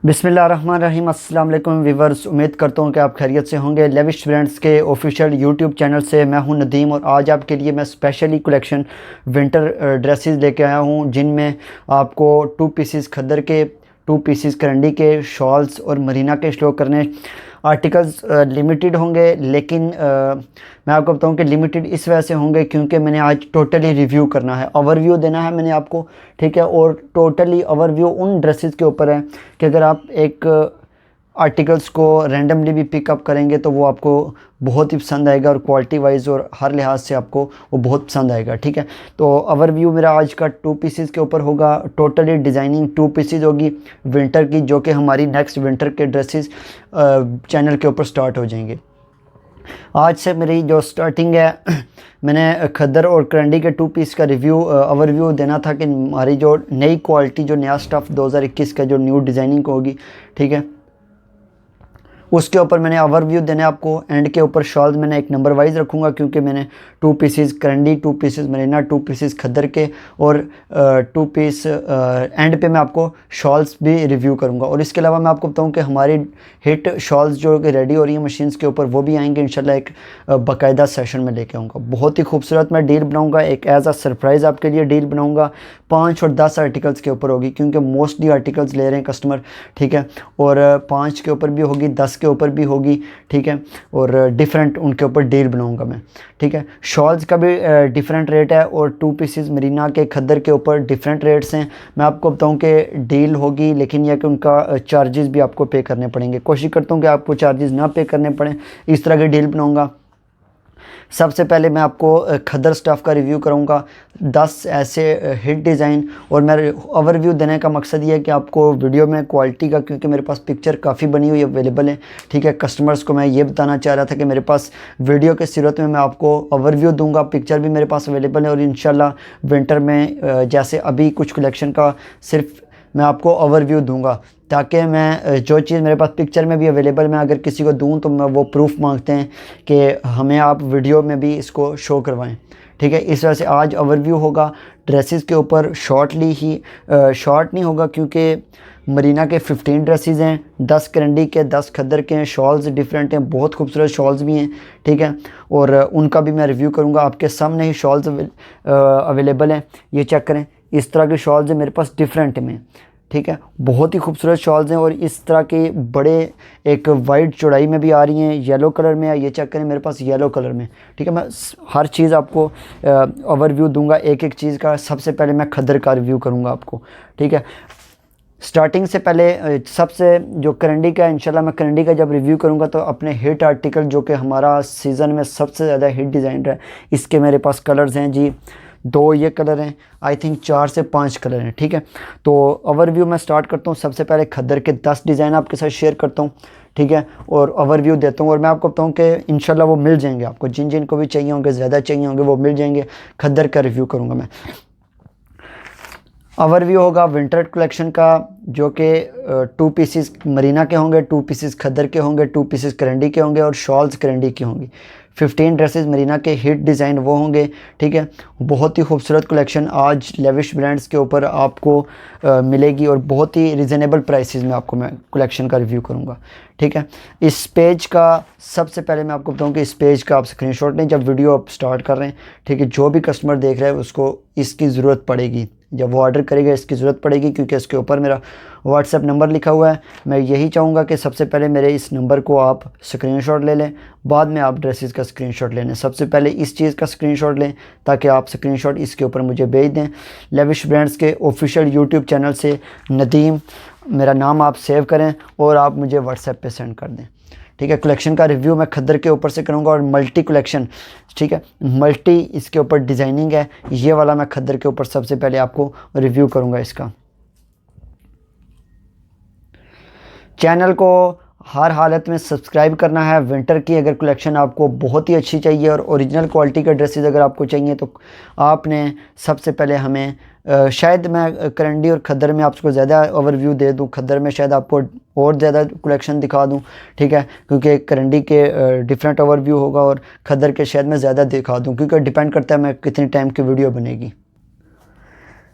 बिस्मिल्लाहिर्रहमानिर्रहीम। अस्सलाम वालेकुम वीवर्स, उम्मीद करता हूँ कि आप खैरियत से होंगे। लेविश ब्रांड्स के ऑफिशियल यूट्यूब चैनल से मैं हूँ नदीम और आज आपके लिए मैं स्पेशली कलेक्शन विंटर ड्रेसेस लेके आया हूँ जिनमें आपको 2 पीसेस खद्दर के, 2 पीसेस करंडी के, शॉल्स और मरीना के शो करने। आर्टिकल्स लिमिटेड होंगे, लेकिन मैं आपको बताऊं कि लिमिटेड इस वजह से होंगे क्योंकि मैंने आज टोटली रिव्यू करना है, ओवरव्यू देना है मैंने आपको, ठीक है। और टोटली ओवरव्यू उन ड्रेसेस के ऊपर है कि अगर आप एक आर्टिकल्स को रैंडमली भी पिकअप करेंगे तो वो आपको बहुत ही पसंद आएगा और क्वालिटी वाइज और हर लिहाज से आपको वो बहुत पसंद आएगा, ठीक है। तो ओवरव्यू मेरा आज का 2 पीसेस के ऊपर होगा। टोटली डिज़ाइनिंग 2 पीसेस होगी विंटर की, जो कि हमारी नेक्स्ट विंटर के ड्रेसेस चैनल के ऊपर स्टार्ट हो जाएंगे। आज से मेरी जो स्टार्टिंग है मैंने खद्दर और करंडी के 2 पीस का रिव्यू ओवरव्यू देना था कि हमारी जो नई क्वालिटी, जो नया स्टफ़ 2021 का जो न्यू डिज़ाइनिंग होगी, ठीक है, उसके ऊपर मैंने ओवरव्यू देने आपको। एंड के ऊपर शॉल्स मैंने एक नंबर वाइज रखूँगा क्योंकि मैंने 2 पीसेस करंडी, 2 पीसेस मरीना, 2 पीसेस खद्दर के और 2 पीस एंड पे मैं आपको शॉल्स भी रिव्यू करूँगा। और इसके अलावा मैं आपको बताऊँ कि हमारी हिट शॉल्स जो कि रेडी हो रही हैं मशीन्स के ऊपर, वो भी आएंगे इंशाल्लाह एक बाकायदा सेशन में लेके आऊँगा। बहुत ही खूबसूरत मैं डील बनाऊँगा, एक एज अ सरप्राइज़ आपके लिए डील बनाऊँगा। 5 और 10 आर्टिकल्स के ऊपर होगी क्योंकि मोस्टली आर्टिकल्स ले रहे हैं कस्टमर, ठीक है। और 5 के ऊपर भी होगी, 10 के ऊपर भी होगी, ठीक है। और डिफरेंट उनके ऊपर डील बनाऊंगा मैं, ठीक है। शॉल्स का भी डिफरेंट रेट है और 2 पीसेस मरीना के खद्दर के ऊपर डिफरेंट रेट्स हैं। मैं आपको बताऊं कि डील होगी, लेकिन यह कि उनका चार्जेस भी आपको पे करने पड़ेंगे। कोशिश करता हूं कि आपको चार्जेस ना पे करने पड़ें, इस तरह की डील बनाऊंगा। सबसे पहले मैं आपको खद्दर स्टफ़ का रिव्यू करूंगा, 10 ऐसे हिट डिज़ाइन। और मेरे ओवरव्यू देने का मकसद ये है कि आपको वीडियो में क्वालिटी का, क्योंकि मेरे पास पिक्चर काफ़ी बनी हुई अवेलेबल है, ठीक है। कस्टमर्स को मैं ये बताना चाह रहा था कि मेरे पास वीडियो के सूरत में मैं आपको ओवरव्यू दूंगा, पिक्चर भी मेरे पास अवेलेबल है। और इंशाल्लाह विंटर में जैसे अभी कुछ कलेक्शन का सिर्फ मैं आपको ओवरव्यू दूंगा, ताकि मैं जो चीज़ मेरे पास पिक्चर में भी अवेलेबल मैं अगर किसी को दूं तो मैं वो प्रूफ मांगते हैं कि हमें आप वीडियो में भी इसको शो करवाएं, ठीक है। इस वजह से आज ओवरव्यू होगा ड्रेसेस के ऊपर। शॉर्टली ही शॉर्ट नहीं होगा क्योंकि मरीना के 15 ड्रेसेस हैं, 10 करंडी के, 10 खद्दर के हैं। शॉल्स डिफरेंट हैं, बहुत खूबसूरत शॉल्स भी हैं, ठीक है। और उनका भी मैं रिव्यू करूँगा। आपके सामने ही शॉल्स अवेलेबल हैं, ये चेक करें। इस तरह के शॉल्स हैं मेरे पास डिफरेंट में, ठीक है। बहुत ही खूबसूरत शॉल्स हैं और इस तरह के बड़े एक वाइड चौड़ाई में भी आ रही हैं, येलो कलर में है, ये चेक करें मेरे पास येलो कलर में, ठीक है। मैं हर चीज़ आपको ओवरव्यू दूंगा एक एक चीज़ का। सबसे पहले मैं खद्दर का रिव्यू करूंगा आपको, ठीक है। स्टार्टिंग से पहले सबसे जो करंडी का, इंशाल्लाह मैं करंडी का जब रिव्यू करूंगा तो अपने हिट आर्टिकल जो कि हमारा सीज़न में सबसे ज़्यादा हिट डिज़ाइन है, इसके मेरे पास कलर्स हैं जी। 2 ये कलर हैं, आई थिंक 4 से 5 कलर हैं, ठीक है। तो ओवरव्यू मैं स्टार्ट करता हूँ। सबसे पहले खद्दर के 10 डिज़ाइन आपके साथ शेयर करता हूँ, ठीक है। और ओवरव्यू देता हूँ और मैं आपको बताऊँ कि इंशाल्लाह वो मिल जाएंगे आपको, जिन जिन को भी चाहिए होंगे, ज़्यादा चाहिए होंगे, वो मिल जाएंगे। खद्दर का रिव्यू करूँगा मैं। ओवरव्यू होगा विंटर कलेक्शन का, जो कि 2 पीसेस मरीना के होंगे, 2 पीसेस खद्दर के होंगे, 2 पीसेस करंडी के होंगे और शॉल्स करंडी की होंगी। 15 ड्रेसेस मरीना के हिट डिज़ाइन वो होंगे, ठीक है। बहुत ही खूबसूरत कलेक्शन आज लेविश ब्रांड्स के ऊपर आपको मिलेगी और बहुत ही रिजनेबल प्राइसेस में आपको मैं कलेक्शन का रिव्यू करूंगा, ठीक है। इस पेज का सबसे पहले मैं आपको बताऊं कि इस पेज का आप स्क्रीनशॉट लें जब वीडियो आप स्टार्ट कर रहे हैं, ठीक है। जो भी कस्टमर देख रहा है उसको इसकी ज़रूरत पड़ेगी, जब वो ऑर्डर करेगा इसकी ज़रूरत पड़ेगी, क्योंकि इसके ऊपर मेरा व्हाट्सएप नंबर लिखा हुआ है। मैं यही चाहूँगा कि सबसे पहले मेरे इस नंबर को आप स्क्रीनशॉट ले लें, बाद में आप ड्रेसेस का स्क्रीनशॉट ले लें। सबसे पहले इस चीज़ का स्क्रीनशॉट लें ताकि आप स्क्रीनशॉट इसके ऊपर मुझे भेज दें। लेविश ब्रांड्स के ऑफिशियल यूट्यूब चैनल से नदीम मेरा नाम आप सेव करें और आप मुझे व्हाट्सएप पे सेंड कर दें, ठीक है। कलेक्शन का रिव्यू मैं खद्दर के ऊपर से करूंगा और मल्टी कलेक्शन, ठीक है। मल्टी इसके ऊपर डिज़ाइनिंग है, ये वाला मैं खद्दर के ऊपर सबसे पहले आपको रिव्यू करूंगा इसका। चैनल को हर हालत में सब्सक्राइब करना है। विंटर की अगर कलेक्शन आपको बहुत ही अच्छी चाहिए और ओरिजिनल क्वालिटी का ड्रेसेस अगर आपको चाहिए तो आपने सबसे पहले हमें शायद मैं करंडी और खद्दर में आपको ज़्यादा ओवरव्यू दे दूं, खद्दर में शायद आपको और ज़्यादा कलेक्शन दिखा दूं, ठीक है। क्योंकि करंडी के डिफरेंट ओवरव्यू होगा और खद्दर के शायद मैं ज़्यादा दिखा दूं, क्योंकि डिपेंड करता है मैं कितनी टाइम की वीडियो बनेगी।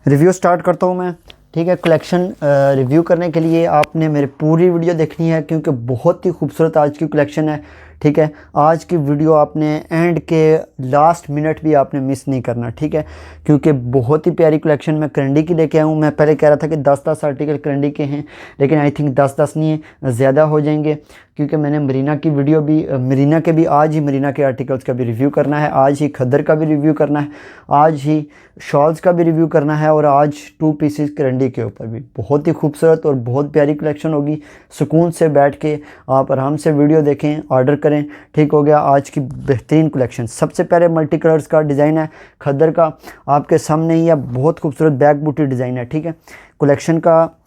रिव्यू स्टार्ट करता हूँ मैं। ठीक है। कलेक्शन रिव्यू करने के लिए आपने मेरी पूरी वीडियो देखनी है क्योंकि बहुत ही खूबसूरत आज की कलेक्शन है। ठीक है, आज की वीडियो आपने एंड के लास्ट मिनट भी आपने मिस नहीं करना। ठीक है, क्योंकि बहुत ही प्यारी कलेक्शन मैं करंडी की लेके आया हूँ। मैं पहले कह रहा था कि 10-10 आर्टिकल करंडी के हैं, लेकिन आई थिंक 10-10 नहीं है, ज़्यादा हो जाएंगे क्योंकि मैंने मरीना की वीडियो भी मरीना के भी आज ही मरीना के आर्टिकल्स का भी रिव्यू करना है, आज ही खद्दर का भी रिव्यू करना है, आज ही शॉल्स का भी रिव्यू करना है और आज 2 पीसेस करंडी के ऊपर भी। बहुत ही खूबसूरत और बहुत प्यारी कलेक्शन होगी। सुकून से बैठ के आप आराम से वीडियो देखें, ऑर्डर करें। ठीक हो गया। आज की बेहतरीन कलेक्शन सबसे पहले मल्टी कलर्स का डिज़ाइन है खद्दर का, आपके सामने ही है। बहुत खूबसूरत बैक बूटी डिज़ाइन है। ठीक है, कलेक्शन का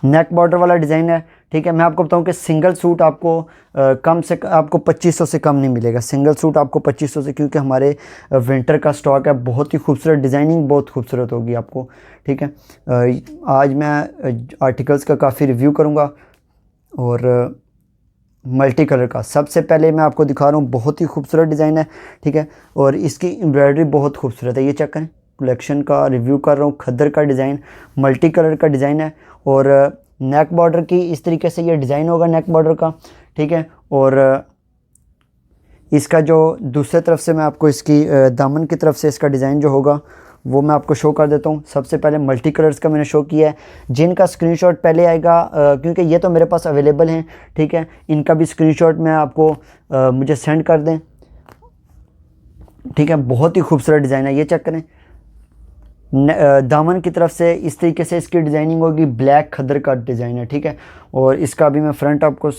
नेक बॉर्डर वाला डिज़ाइन है। ठीक है, मैं आपको बताऊं कि सिंगल सूट आपको कम से आपको 2500 से कम नहीं मिलेगा। सिंगल सूट आपको 2500 से, क्योंकि हमारे विंटर का स्टॉक है। बहुत ही खूबसूरत डिज़ाइनिंग, बहुत खूबसूरत होगी आपको। ठीक है, आज मैं आर्टिकल्स का काफ़ी रिव्यू करूँगा और मल्टी कलर का सबसे पहले मैं आपको दिखा रहा हूँ। बहुत ही खूबसूरत डिज़ाइन है। ठीक है, और इसकी एम्ब्रॉयडरी बहुत खूबसूरत है। ये चेक करें, कलेक्शन का रिव्यू कर रहा हूँ। खद्दर का डिज़ाइन मल्टी कलर का डिज़ाइन है और नेक बॉर्डर की इस तरीके से ये डिज़ाइन होगा नेक बॉर्डर का। ठीक है, और इसका जो दूसरे तरफ से मैं आपको इसकी दामन की तरफ से इसका डिज़ाइन जो होगा वो मैं आपको शो कर देता हूँ। सबसे पहले मल्टी कलर्स का मैंने शो किया है, जिनका स्क्रीनशॉट पहले आएगा क्योंकि ये तो मेरे पास अवेलेबल हैं। ठीक है, इनका भी स्क्रीनशॉट मैं आपको मुझे सेंड कर दें। ठीक है, बहुत ही खूबसूरत डिज़ाइन है। ये चेक करें, दामन की तरफ से इस तरीके से इसकी डिज़ाइनिंग होगी। ब्लैक खद्दर का डिज़ाइन है। ठीक है, और इसका भी मैं फ्रंट आपको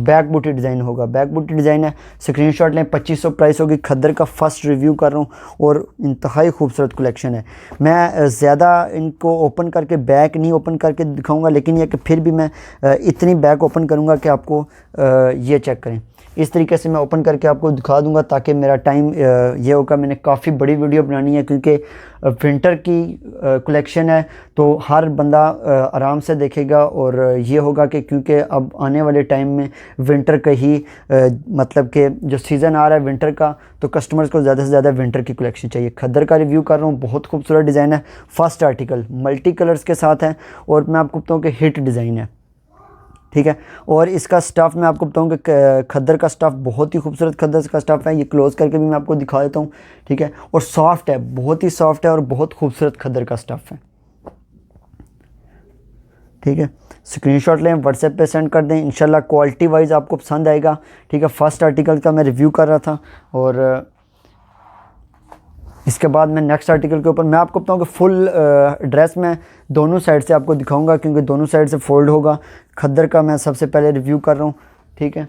बैक बूटी डिज़ाइन होगा। बैक बूटी डिज़ाइन है, स्क्रीनशॉट लें। 2500 प्राइस होगी। खद्दर का फर्स्ट रिव्यू कर रहा हूँ और इंतहाई खूबसूरत कलेक्शन है। मैं ज़्यादा इनको ओपन करके बैक नहीं ओपन करके दिखाऊँगा, लेकिन यह कि फिर भी मैं इतनी बैक ओपन करूँगा कि आपको ये चेक करें। इस तरीके से मैं ओपन करके आपको दिखा दूंगा ताकि मेरा टाइम ये होगा। मैंने काफ़ी बड़ी वीडियो बनानी है क्योंकि विंटर की कलेक्शन है, तो हर बंदा आराम से देखेगा और ये होगा कि क्योंकि अब आने वाले टाइम में विंटर का ही मतलब कि जो सीज़न आ रहा है विंटर का, तो कस्टमर्स को ज़्यादा से ज़्यादा विंटर की कलेक्शन चाहिए। खद्दर का रिव्यू कर रहा हूँ। बहुत खूबसूरत डिज़ाइन है। फर्स्ट आर्टिकल मल्टी कलर्स के साथ है और मैं आपको बताऊँ कि हिट डिज़ाइन है। ठीक है, और इसका स्टफ़ मैं आपको बताऊँ कि खद्दर का स्टफ़ बहुत ही खूबसूरत खद्दर का स्टफ़ है। ये क्लोज़ करके भी मैं आपको दिखा देता हूँ। ठीक है, और सॉफ्ट है, बहुत ही सॉफ्ट है और बहुत खूबसूरत खद्दर का स्टफ़ है। ठीक है, स्क्रीनशॉट लें, व्हाट्सएप पे सेंड कर दें। इंशाल्लाह क्वालिटी वाइज आपको पसंद आएगा। ठीक है, फर्स्ट आर्टिकल का मैं रिव्यू कर रहा था और इसके बाद मैं नेक्स्ट आर्टिकल के ऊपर मैं आपको बताऊँ कि फुल ड्रेस में दोनों साइड से आपको दिखाऊंगा क्योंकि दोनों साइड से फोल्ड होगा। खद्दर का मैं सबसे पहले रिव्यू कर रहा हूँ। ठीक है,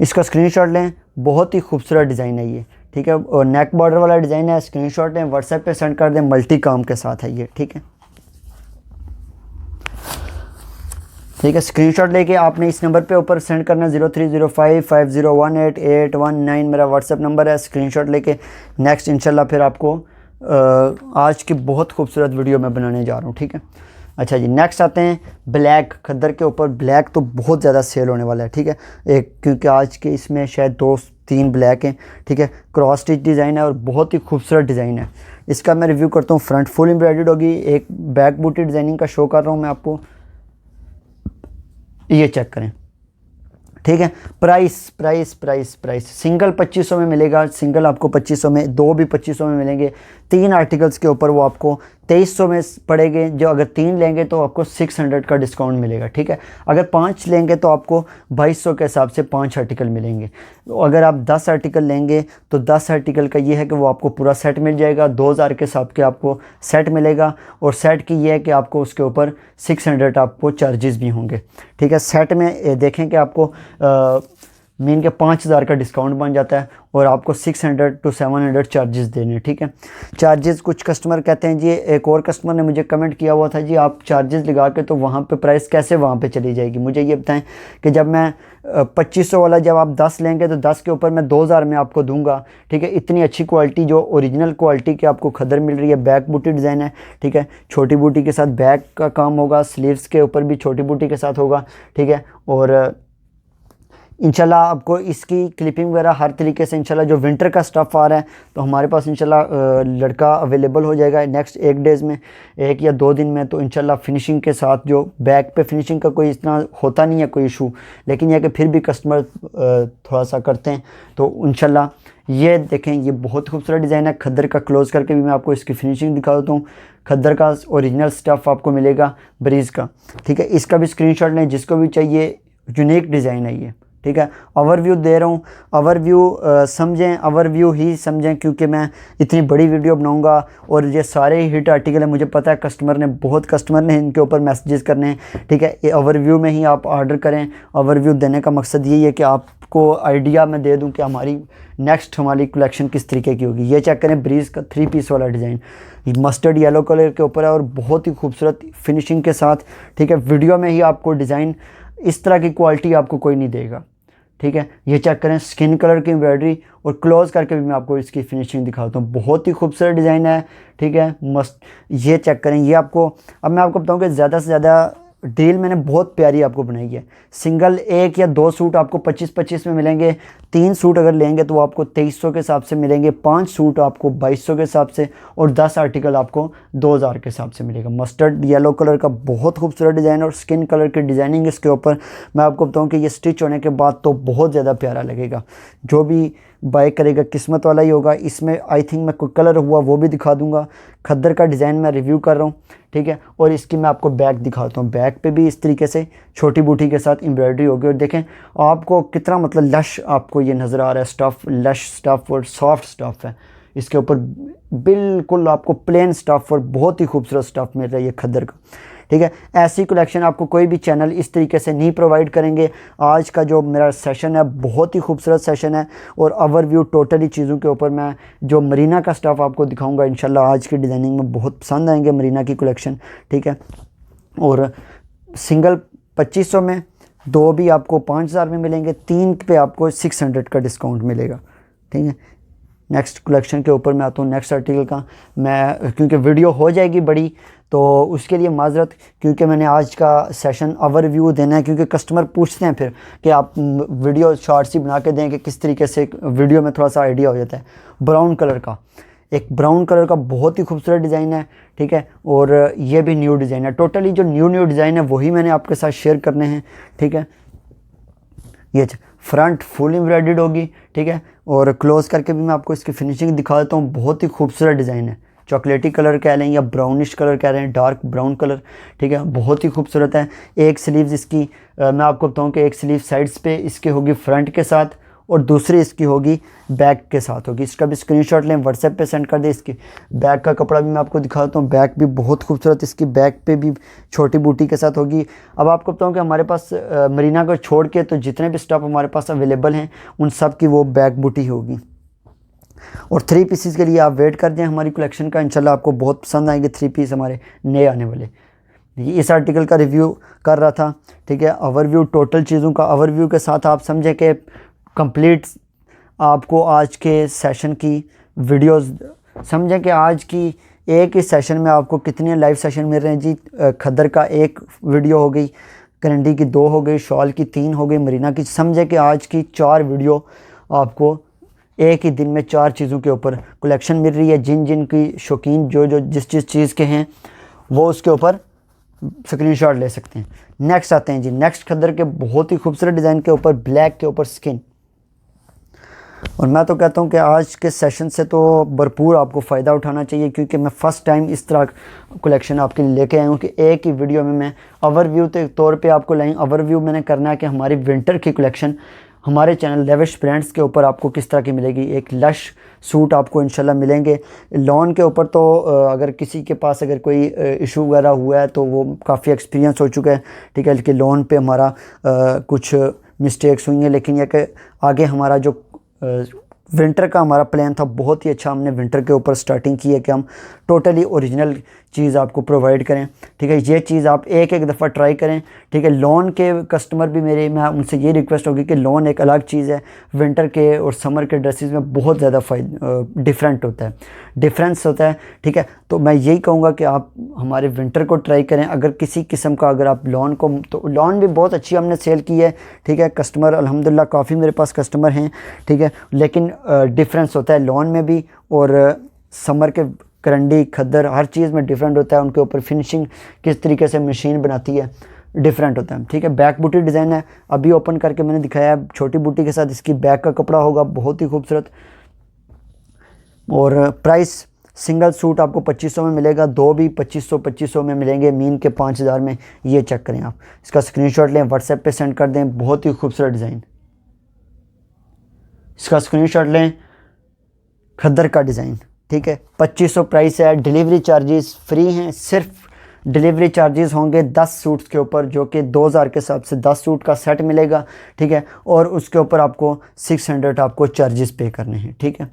इसका स्क्रीनशॉट लें। बहुत ही खूबसूरत डिज़ाइन है ये। ठीक है, और नेक बॉर्डर वाला डिज़ाइन है। स्क्रीनशॉट लें, व्हाट्सएप पे सेंड कर दें। मल्टी काम के साथ है ये। ठीक है, ठीक है, स्क्रीनशॉट लेके आपने इस नंबर पे ऊपर सेंड करना 030550188119 मेरा व्हाट्सएप नंबर है। स्क्रीनशॉट लेके नेक्स्ट इंशाल्लाह फिर आपको आज की बहुत खूबसूरत वीडियो मैं बनाने जा रहा हूँ। ठीक है, अच्छा जी, नेक्स्ट आते हैं ब्लैक खद्दर के ऊपर। ब्लैक तो बहुत ज़्यादा सेल होने वाला है। ठीक है, एक क्योंकि आज के इसमें शायद 2-3 ब्लैक हैं। ठीक है, क्रॉस स्टिच डिज़ाइन है और बहुत ही खूबसूरत डिज़ाइन है। इसका मैं रिव्यू करता हूँ। फ्रंट फुल एम्ब्रॉयडर्ड होगी। एक बैक बूटी डिज़ाइनिंग का शो कर रहा हूँ मैं आपको। ये चेक करें। ठीक है, प्राइस सिंगल 2500 में मिलेगा। सिंगल आपको 2500 में, 2 भी 2500 में मिलेंगे। 3 आर्टिकल्स के ऊपर वो आपको 2300 में पड़ेंगे। जो अगर 3 लेंगे तो आपको 600 का डिस्काउंट मिलेगा। ठीक है, अगर 5 लेंगे तो आपको 2200 के हिसाब से 5 आर्टिकल मिलेंगे। अगर आप 10 आर्टिकल लेंगे तो 10 आर्टिकल का ये है कि वो आपको पूरा सेट मिल जाएगा। 2000 के हिसाब के आपको सेट मिलेगा और सेट की ये है कि आपको उसके ऊपर 600 आपको चार्जेस भी होंगे। ठीक है, सेट में देखें कि आपको मीन के 5000 का डिस्काउंट बन जाता है और आपको 600 to 700 चार्जेस देने। ठीक है, चार्जेस कुछ कस्टमर कहते हैं जी, एक और कस्टमर ने मुझे कमेंट किया हुआ था जी आप चार्जेस लगा के तो वहाँ पे प्राइस कैसे वहाँ पे चली जाएगी। मुझे ये बताएं कि जब मैं 2500 वाला जब आप 10 लेंगे तो 10 के ऊपर मैं 2000 में आपको दूंगा। ठीक है, इतनी अच्छी क्वालिटी जो ओरिजिनल क्वालिटी की आपको खद्दर मिल रही है। बैक बूटी डिज़ाइन है। ठीक है, छोटी बूटी के साथ बैक का काम होगा। स्लीव्स के ऊपर भी छोटी बूटी के साथ होगा। ठीक है, और इंशाल्लाह आपको इसकी क्लिपिंग वगैरह हर तरीके से इंशाल्लाह जो विंटर का स्टफ़ आ रहा है तो हमारे पास इंशाल्लाह लड़का अवेलेबल हो जाएगा नेक्स्ट 1 डेज़ में, 1 या 2 दिन में। तो इंशाल्लाह फिनिशिंग के साथ जो बैक पे फिनिशिंग का कोई इतना होता नहीं है कोई इशू, लेकिन यह कि फिर भी कस्टमर थोड़ा सा करते हैं। तो इंशाल्लाह ये देखें, ये बहुत खूबसूरत डिज़ाइन है। खद्दर का क्लोज़ करके भी मैं आपको इसकी फिनिशिंग दिखा देता हूँ। खद्दर का ओरिजिनल स्टफ़ आपको मिलेगा ब्रीज़ का, ठीक है। इसका भी स्क्रीनशॉट लें जिसको भी चाहिए, यूनिक डिज़ाइन है ये, ठीक है। ओवरव्यू दे रहा हूँ, ओवरव्यू समझें, ओवरव्यू ही समझें, क्योंकि मैं इतनी बड़ी वीडियो बनाऊंगा और ये सारे हिट आर्टिकल है। मुझे पता है बहुत कस्टमर ने इनके ऊपर मैसेजेस करने हैं, ठीक है। ये ओवरव्यू में ही आप ऑर्डर करें। ओवरव्यू देने का मकसद यही है कि आपको आइडिया मैं दे दूं कि हमारी नेक्स्ट हमारी कलेक्शन किस तरीके की होगी। ये चेक करें, ब्रीज़ का 3 पीस वाला डिज़ाइन मस्टर्ड येलो कलर के ऊपर है और बहुत ही खूबसूरत फिनिशिंग के साथ, ठीक है। वीडियो में ही आपको डिज़ाइन इस तरह की क्वालिटी आपको कोई नहीं देगा, ठीक है। ये चेक करें, स्किन कलर की एम्ब्रॉयडरी, और क्लोज करके भी मैं आपको इसकी फिनिशिंग दिखाता हूँ। बहुत ही खूबसूरत डिज़ाइन है, ठीक है, मस्त। ये चेक करें, ये आपको अब मैं आपको बताऊँ कि ज़्यादा से ज़्यादा डील मैंने बहुत प्यारी आपको बनाई है। सिंगल 1 या 2 सूट आपको 25-25 में मिलेंगे। 3 सूट अगर लेंगे तो आपको 2300 के हिसाब से मिलेंगे। 5 सूट आपको 2200 के हिसाब से, और 10 आर्टिकल आपको 2000 के हिसाब से मिलेगा। मस्टर्ड येलो कलर का बहुत खूबसूरत डिज़ाइन और स्किन कलर की डिज़ाइनिंग इसके ऊपर। मैं आपको बताऊं कि ये स्टिच होने के बाद तो बहुत ज़्यादा प्यारा लगेगा। जो भी बाय करेगा किस्मत वाला ही होगा। इसमें आई थिंक मैं कोई कलर हुआ वो भी दिखा दूंगा। खद्दर का डिज़ाइन मैं रिव्यू कर रहा हूँ, ठीक है। और इसकी मैं आपको बैक दिखाता हूँ। बैक पे भी इस तरीके से छोटी बूटी के साथ एम्ब्रॉयडरी होगी, और देखें आपको कितना मतलब लश आपको ये नज़र आ रहा है। स्टफ़ लश स्टफ़ और सॉफ्ट स्टफ़ है इसके ऊपर, बिल्कुल आपको प्लेन स्टफ़ और बहुत ही खूबसूरत स्टफ़ मिल रहा है ये खद्दर का, ठीक है। ऐसी कलेक्शन आपको कोई भी चैनल इस तरीके से नहीं प्रोवाइड करेंगे। आज का जो मेरा सेशन है बहुत ही खूबसूरत सेशन है, और ओवरव्यू टोटली चीज़ों के ऊपर मैं जो मरीना का स्टफ़ आपको दिखाऊंगा इंशाल्लाह आज की डिज़ाइनिंग में बहुत पसंद आएंगे मरीना की कलेक्शन, ठीक है। और सिंगल 2500 में, 2 भी आपको 5000 में मिलेंगे, 3 पे आपको 600 का डिस्काउंट मिलेगा, ठीक है। नेक्स्ट कलेक्शन के ऊपर मैं आता हूँ, नेक्स्ट आर्टिकल का। मैं क्योंकि वीडियो हो जाएगी बड़ी तो उसके लिए माजरत, क्योंकि मैंने आज का सेशन ओवरव्यू देना है, क्योंकि कस्टमर पूछते हैं फिर कि आप वीडियो शॉर्ट्स ही बना के दें कि किस तरीके से वीडियो में थोड़ा सा आइडिया हो जाता है। ब्राउन कलर का, एक ब्राउन कलर का बहुत ही खूबसूरत डिज़ाइन है, ठीक है। और ये भी न्यू डिज़ाइन है। टोटली जो न्यू डिज़ाइन है वही मैंने आपके साथ शेयर करने हैं, ठीक है। ये फ्रंट फुल एम्ब्रॉयडर्ड होगी, ठीक है। और क्लोज करके भी मैं आपको इसकी फिनिशिंग दिखा देता हूँ। बहुत ही खूबसूरत डिज़ाइन है। चॉकलेटी कलर कह रहे हैं या ब्राउनिश कलर कह रहे हैं, डार्क ब्राउन कलर, ठीक है। बहुत ही खूबसूरत है। एक स्लीव्स इसकी मैं आपको बताऊँ कि एक स्लीव साइड्स पे इसकी होगी फ्रंट के साथ, और दूसरी इसकी होगी बैक के साथ होगी। इसका भी स्क्रीनशॉट लें, व्हाट्सएप पे सेंड कर दें। इसकी बैक का कपड़ा भी मैं आपको दिखाता हूँ। बैक भी बहुत खूबसूरत, इसकी बैक पे भी छोटी बूटी के साथ होगी। अब आपको बताऊँ कि हमारे पास मरीना को छोड़ के तो जितने भी स्टॉक हमारे पास अवेलेबल हैं उन सब की वो बैक बूटी होगी। और 3 पीसेस के लिए आप वेट कर दें हमारी कलेक्शन का, इंशाल्लाह आपको बहुत पसंद आएंगे 3 पीस हमारे नए आने वाले। इस आर्टिकल का रिव्यू कर रहा था, ठीक है। ओवरव्यू टोटल चीज़ों का ओवरव्यू के साथ आप समझें कि कंप्लीट आपको आज के सेशन की वीडियोस समझें कि आज की एक ही सेशन में आपको कितने लाइव सेशन मिल रहे हैं जी। खद्दर का 1 वीडियो हो गई, करंडी की 2 हो गई, शॉल की 3 हो गई, मरीना की। समझे कि आज की 4 वीडियो आपको एक ही दिन में 4 चीज़ों के ऊपर कलेक्शन मिल रही है। जिन जिन की शौकीन जो जिस चीज़ के हैं वो उसके ऊपर स्क्रीनशॉट ले सकते हैं। नेक्स्ट आते हैं जी, नेक्स्ट खद्दर के बहुत ही खूबसूरत डिज़ाइन के ऊपर ब्लैक के ऊपर स्किन। और मैं तो कहता हूँ कि आज के सेशन से तो भरपूर आपको फ़ायदा उठाना चाहिए, क्योंकि मैं फ़र्स्ट टाइम इस तरह कलेक्शन आपके लिए लेके आया हूँ कि एक ही वीडियो में मैं ओवरव्यू के तौर पे आपको लाएँ। ओवरव्यू मैंने करना है कि हमारी विंटर की कलेक्शन हमारे चैनल लेविश ब्रांड्स के ऊपर आपको किस तरह की मिलेगी। एक लश सूट आपको इंशाल्लाह मिलेंगे। लॉन के ऊपर तो अगर किसी के पास अगर कोई इशू वगैरह हुआ है तो वो काफ़ी एक्सपीरियंस हो चुका है, ठीक है। कि लॉन पे हमारा कुछ मिस्टेक्स हुई हैं, लेकिन यह कि आगे हमारा जो विंटर का हमारा प्लान था बहुत ही अच्छा। हमने विंटर के ऊपर स्टार्टिंग की है कि हम टोटली ओरिजिनल चीज़ आपको प्रोवाइड करें। ठीक है, ये चीज़ आप एक एक दफ़ा ट्राई करें। ठीक है, लॉन के कस्टमर भी मेरे, मैं उनसे ये रिक्वेस्ट होगी कि लॉन एक अलग चीज़ है, विंटर के और समर के ड्रेसेस में बहुत ज़्यादा डिफरेंट होता है, डिफरेंस होता है। ठीक है, तो मैं यही कहूँगा कि आप हमारे विंटर को ट्राई करें। अगर किसी किस्म का अगर आप लॉन को, तो लॉन भी बहुत अच्छी हमने सेल की है। ठीक है, कस्टमर अल्हम्दुलिल्लाह काफ़ी मेरे पास कस्टमर हैं। ठीक है, लेकिन डिफरेंस होता है लॉन में भी, और समर के करंडी खद्दर हर चीज़ में डिफरेंट होता है। उनके ऊपर फिनिशिंग किस तरीके से मशीन बनाती है, डिफरेंट होता है। ठीक है, बैक बूटी डिज़ाइन है, अभी ओपन करके मैंने दिखाया है। छोटी बूटी के साथ इसकी बैक का कपड़ा होगा, बहुत ही खूबसूरत। और प्राइस सिंगल सूट आपको 2500 में मिलेगा, दो भी 2500 में मिलेंगे, मीन के 5000 में। ये चेक करें आप, इसका स्क्रीनशॉट लें, व्हाट्सएप पे सेंड कर दें। बहुत ही खूबसूरत डिज़ाइन, इसका स्क्रीनशॉट लें, खद्दर का डिज़ाइन। ठीक है, 2500 प्राइस है। डिलीवरी चार्जेस फ्री हैं, सिर्फ डिलीवरी चार्जेस होंगे 10 सूट्स के ऊपर, जो कि 2000 के हिसाब से 10 सूट का सेट मिलेगा। ठीक है, और उसके ऊपर आपको 600 आपको चार्जेस पे करने हैं। ठीक है,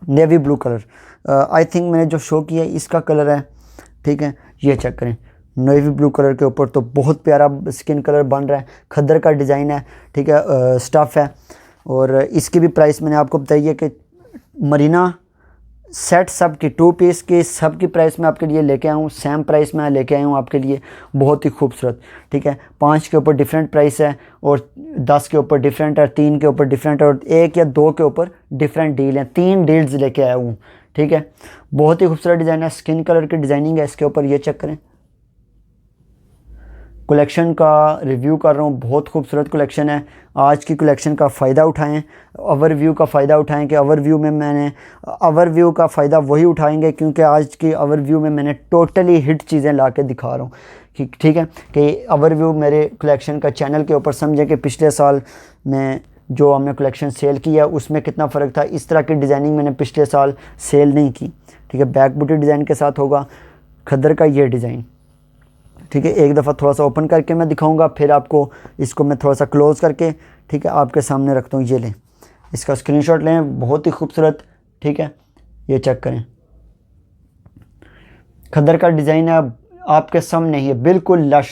navy blue colour, I think मैंने जो शो किया है इसका कलर है। ठीक है, ये चेक करें, नेवी ब्लू कलर के ऊपर तो बहुत प्यारा स्किन कलर बन रहा है। खद्दर का डिज़ाइन है। ठीक है, स्टफ़ है। और इसकी भी प्राइस मैंने आपको बताई है कि मरीना सेट सब की 2 पीस की सब की प्राइस मैं आपके लिए लेके आया हूँ, सेम प्राइस में लेके आया हूँ आपके लिए, बहुत ही खूबसूरत। ठीक है, 5 के ऊपर डिफरेंट प्राइस है, और 10 के ऊपर डिफरेंट है, 3 के ऊपर डिफरेंट है, और 1 या 2 के ऊपर डिफरेंट डील हैं। 3 डील्स लेके आया हूँ। ठीक है, बहुत ही खूबसूरत डिज़ाइन है, स्किन कलर की डिज़ाइनिंग है इसके ऊपर। ये चेक करें, कलेक्शन का रिव्यू कर रहा हूँ, बहुत खूबसूरत कलेक्शन है। आज की कलेक्शन का फ़ायदा उठाएं, ओवरव्यू का फ़ायदा उठाएं। कि ओवरव्यू में मैंने, ओवरव्यू का फ़ायदा वही उठाएंगे क्योंकि आज की ओवरव्यू में मैंने टोटली हिट चीज़ें ला के दिखा रहा हूँ। ठीक है, कि ओवरव्यू मेरे कलेक्शन का चैनल के ऊपर समझें कि पिछले साल में जो हमने कलेक्शन सेल किया उसमें कितना फ़र्क था। इस तरह की डिज़ाइनिंग मैंने पिछले साल सेल नहीं की। ठीक है, बैक बूटी डिज़ाइन के साथ होगा खद्दर का ये डिज़ाइन। ठीक है, एक दफ़ा थोड़ा सा ओपन करके मैं दिखाऊंगा, फिर आपको इसको मैं थोड़ा सा क्लोज़ करके, ठीक है, आपके सामने रखता हूँ। ये लें, इसका स्क्रीनशॉट लें, बहुत ही खूबसूरत। ठीक है, ये चेक करें, खद्दर का डिज़ाइन है, आपके सामने ही है, बिल्कुल लश।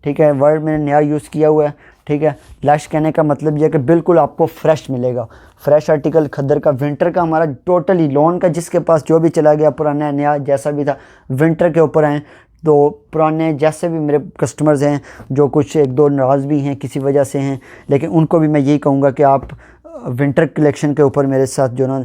ठीक है, वर्ड मैंने नया यूज़ किया हुआ है। ठीक है, लश कहने का मतलब यह है कि बिल्कुल आपको फ्रेश मिलेगा, फ्रेश आर्टिकल खद्दर का। विंटर का हमारा टोटली लॉन का, जिसके पास जो भी चला गया, पुराना नया जैसा भी था, विंटर के ऊपर आए। तो पुराने जैसे भी मेरे कस्टमर्स हैं, जो कुछ 1-2 नाराज़ भी हैं किसी वजह से हैं, लेकिन उनको भी मैं यही कहूँगा कि आप विंटर कलेक्शन के ऊपर मेरे साथ जो ना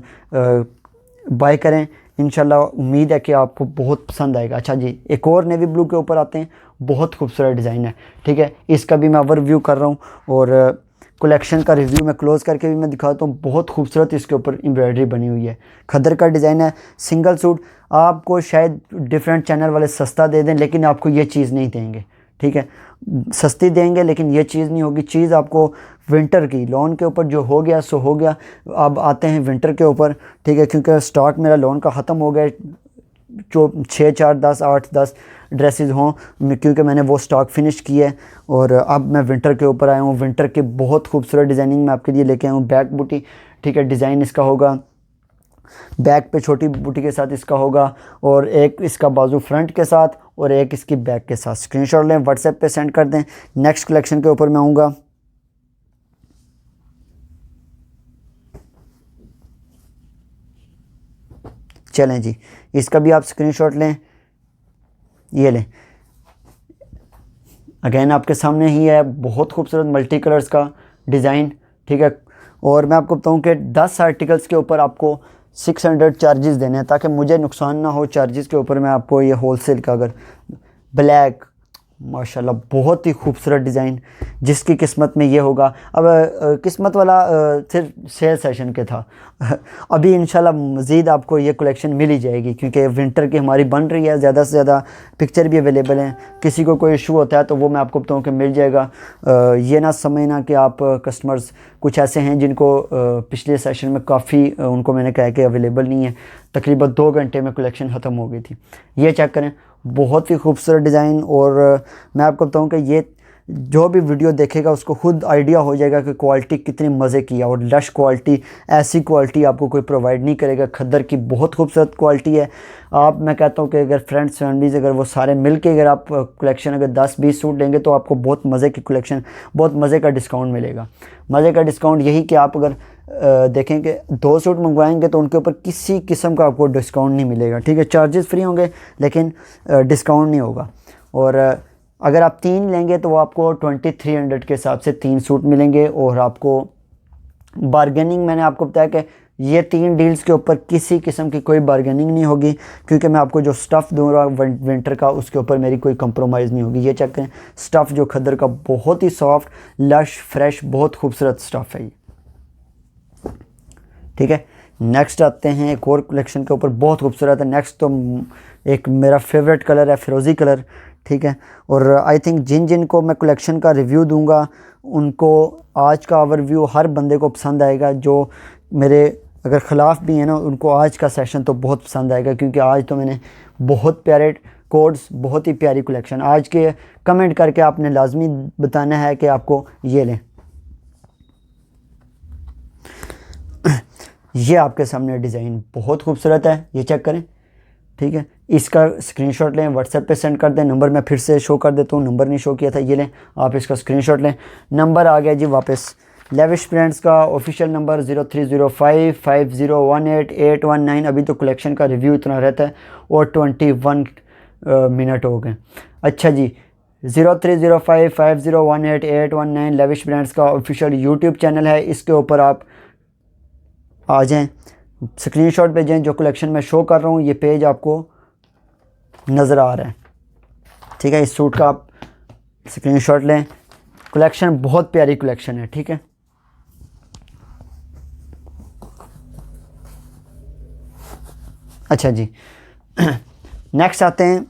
बाय करें। इंशाल्लाह उम्मीद है कि आपको बहुत पसंद आएगा। अच्छा जी, एक और नेवी ब्लू के ऊपर आते हैं, बहुत खूबसूरत डिज़ाइन है। ठीक है, इसका भी मैं ओवरव्यू कर रहा हूँ, और कलेक्शन का रिव्यू मैं क्लोज़ करके भी मैं दिखाता हूँ। बहुत खूबसूरत इसके ऊपर एम्ब्रॉयडरी बनी हुई है, खद्दर का डिज़ाइन है। सिंगल सूट आपको शायद डिफरेंट चैनल वाले सस्ता दे दें, लेकिन आपको ये चीज़ नहीं देंगे। ठीक है, सस्ती देंगे लेकिन ये चीज़ नहीं होगी। चीज़ आपको विंटर की, लॉन के ऊपर जो हो गया सो हो गया। अब आते हैं विंटर के ऊपर। ठीक है, क्योंकि स्टॉक मेरा लॉन का ख़त्म हो गया, जो 6, 4, 10, 8, 10 ड्रेसेस हों, क्योंकि मैंने वो स्टॉक फिनिश किया है। और अब मैं विंटर के ऊपर आया हूँ। विंटर के बहुत खूबसूरत डिज़ाइनिंग मैं आपके लिए लेके आया हूँ। बैक बूटी, ठीक है, डिज़ाइन इसका होगा, बैक पे छोटी बूटी के साथ इसका होगा, और एक इसका बाजू फ्रंट के साथ, और एक इसकी बैक के साथ। स्क्रीनशॉट लें, व्हाट्सएप पे सेंड कर दें। नेक्स्ट कलेक्शन के ऊपर मैं आऊँगा। चलें जी, इसका भी आप स्क्रीनशॉट लें, ये लें, अगेन आपके सामने ही है, बहुत खूबसूरत मल्टी कलर्स का डिज़ाइन। ठीक है, और मैं आपको बताऊं कि 10 आर्टिकल्स के ऊपर आपको 600 चार्जेस देने हैं, ताकि मुझे नुकसान ना हो चार्जेस के ऊपर। मैं आपको ये होलसेल का, अगर ब्लैक, माशाल्लाह बहुत ही खूबसूरत डिज़ाइन, जिसकी किस्मत में ये होगा। अब किस्मत वाला सिर्फ सेल सेशन के था। अभी इंशाल्लाह मज़ीद आपको ये कलेक्शन मिल ही जाएगी, क्योंकि विंटर की हमारी बन रही है। ज़्यादा से ज़्यादा पिक्चर भी अवेलेबल हैं। किसी को कोई इशू होता है तो वो मैं आपको बताऊँ कि मिल जाएगा। ये ना समझना कि आप कस्टमर्स कुछ ऐसे हैं जिनको पिछले सेशन में काफ़ी उनको मैंने कहा कि अवेलेबल नहीं है। तकरीबन 2 घंटे में कलेक्शन ख़त्म हो गई थी। ये चेक करें, बहुत ही खूबसूरत डिज़ाइन। और मैं आपको बताऊं कि ये जो भी वीडियो देखेगा उसको खुद आइडिया हो जाएगा कि क्वालिटी कितनी मज़े की है। और लश क्वालिटी, ऐसी क्वालिटी आपको कोई प्रोवाइड नहीं करेगा। खद्दर की बहुत खूबसूरत क्वालिटी है। आप, मैं कहता हूँ कि अगर फ्रेंड्स फैमिलीज़ अगर वो सारे मिल के अगर आप कलेक्शन अगर 10-20 सूट लेंगे तो आपको बहुत मज़े की कलेक्शन, बहुत मज़े का डिस्काउंट मिलेगा। मज़े का डिस्काउंट यही कि आप अगर देखें कि 2 सूट मंगवाएंगे तो उनके ऊपर किसी किस्म का आपको डिस्काउंट नहीं मिलेगा, ठीक है। चार्जेस फ्री होंगे लेकिन डिस्काउंट नहीं होगा। और अगर आप 3 लेंगे तो वो आपको 2300 के हिसाब से 3 सूट मिलेंगे। और आपको बारगेनिंग, मैंने आपको बताया कि ये 3 डील्स के ऊपर किसी किस्म की कोई बारगेनिंग नहीं होगी, क्योंकि मैं आपको जो स्टफ़ दूँगा विंटर का उसके ऊपर मेरी कोई कंप्रोमाइज़ नहीं होगी। ये चेक करें, स्टफ़ जो खद्दर का बहुत ही सॉफ्ट, लश, फ्रेश, बहुत खूबसूरत स्टफ़ है ये, ठीक है। नेक्स्ट आते हैं एक और कलेक्शन के ऊपर, बहुत खूबसूरत है। नेक्स्ट तो एक मेरा फेवरेट कलर है, फ़िरोज़ी कलर, ठीक है। और आई थिंक जिन जिन को मैं कलेक्शन का रिव्यू दूंगा उनको आज का ओवरव्यू हर बंदे को पसंद आएगा। जो मेरे अगर ख़िलाफ़ भी हैं ना, उनको आज का सेशन तो बहुत पसंद आएगा, क्योंकि आज तो मैंने बहुत प्यारे कोड्स, बहुत ही प्यारी कलेक्शन आज के कमेंट करके आपने लाजमी बताना है कि आपको ये लें। ये आपके सामने डिज़ाइन बहुत खूबसूरत है, ये चेक करें, ठीक है। इसका स्क्रीनशॉट लें, व्हाट्सएप पे सेंड कर दें। नंबर मैं फिर से शो कर देता हूँ, नंबर नहीं शो किया था, ये लें, आप इसका स्क्रीनशॉट लें। नंबर आ गया जी वापस, लेविश ब्रांड्स का ऑफिशियल नंबर 03055018 अभी तो कलेक्शन का रिव्यू इतना रहता है और 21 मिनट हो गए। अच्छा जी, 03055018 लेविश ब्रांड्स का ऑफिशियल यूट्यूब चैनल है, इसके ऊपर आप आ जाएं, स्क्रीनशॉट भेजें। जो कलेक्शन मैं शो कर रहा हूँ ये पेज आपको नज़र आ रहा है, ठीक है। इस सूट का आप स्क्रीनशॉट लें, कलेक्शन बहुत प्यारी कलेक्शन है, ठीक है। अच्छा जी, नेक्स्ट आते हैं।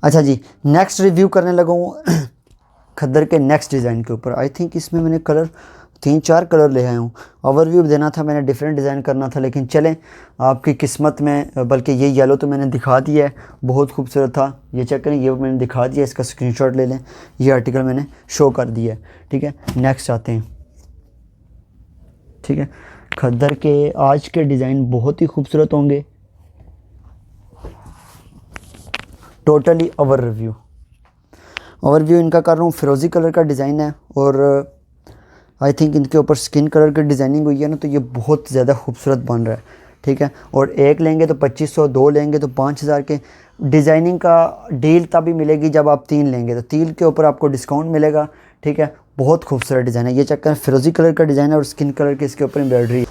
अच्छा जी, नेक्स्ट रिव्यू करने लगा हूँ खद्दर के नेक्स्ट डिज़ाइन के ऊपर। आई थिंक इसमें मैंने कलर 3-4 कलर ले आया हूँ। ओवरव्यू देना था मैंने, डिफरेंट डिज़ाइन करना था, लेकिन चलें आपकी किस्मत में। बल्कि ये येलो तो मैंने दिखा दिया है, बहुत खूबसूरत था, ये चेक करें, ये मैंने दिखा दिया, इसका स्क्रीनशॉट ले लें। ये आर्टिकल मैंने शो कर दिया है, ठीक है। नेक्स्ट आते हैं, ठीक है। खद्दर के आज के डिज़ाइन बहुत ही खूबसूरत होंगे। टोटली ओवरव्यू इनका कर रहा हूँ। फ़िरोज़ी कलर का डिज़ाइन है और आई थिंक इनके ऊपर स्किन कलर की डिज़ाइनिंग हुई है ना, तो ये बहुत ज़्यादा खूबसूरत बन रहा है, ठीक है। और एक लेंगे तो 2500, 2 लेंगे तो 5000 के। डिज़ाइनिंग का डील तभी मिलेगी जब आप 3 लेंगे, तो 3 के ऊपर आपको डिस्काउंट मिलेगा, ठीक है। बहुत खूबसूरत डिज़ाइन है, ये चेक करें, फ़िरोज़ी कलर का डिज़ाइन है और स्किन कलर की इसके ऊपर एम्ब्रॉयडरी है।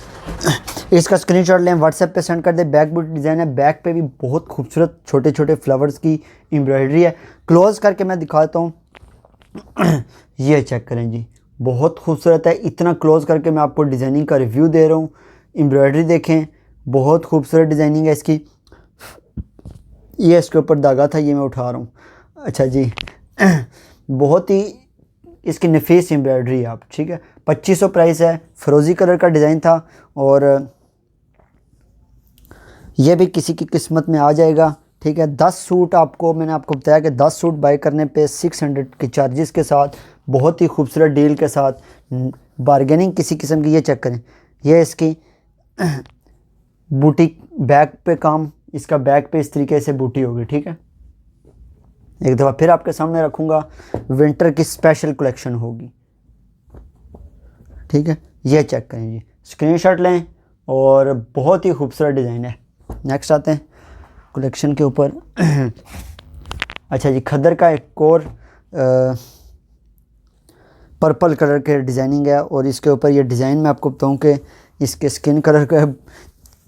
इसका स्क्रीनशॉट लें, व्हाट्सएप पे सेंड कर दें। बैक बूट डिज़ाइन है, बैक पे भी बहुत खूबसूरत छोटे छोटे फ्लावर्स की एम्ब्रॉयडरी है। क्लोज़ करके मैं दिखाता हूँ ये चेक करें जी, बहुत खूबसूरत है। इतना क्लोज़ करके मैं आपको डिज़ाइनिंग का रिव्यू दे रहा हूँ। एम्ब्रॉयडरी देखें, बहुत खूबसूरत डिज़ाइनिंग है इसकी। ये इसके ऊपर धागा था, ये मैं उठा रहा हूँ। अच्छा जी बहुत ही इसकी नफीस एम्ब्रॉयडरी है आप, ठीक है। 2500 प्राइस है। फ़िरोज़ी कलर का डिज़ाइन था और ये भी किसी की किस्मत में आ जाएगा, ठीक है। 10 सूट आपको, मैंने आपको बताया कि 10 सूट बाय करने पे 600 के चार्जेस के साथ, बहुत ही खूबसूरत डील के साथ, बारगेनिंग किसी किस्म की। ये चेक करें, ये इसकी बूटी बैक पे काम, इसका बैक पे इस तरीके से बूटी होगी, ठीक है। एक दफ़ा फिर आपके सामने रखूँगा, विंटर की स्पेशल कलेक्शन होगी, ठीक है। ये चेक करें जी, स्क्रीनशॉट लें और बहुत ही खूबसूरत डिज़ाइन है। नेक्स्ट आते हैं कलेक्शन के ऊपर। अच्छा जी, खद्दर का एक और पर्पल कलर के डिज़ाइनिंग है और इसके ऊपर ये डिज़ाइन मैं आपको बताऊं कि इसके स्किन कलर का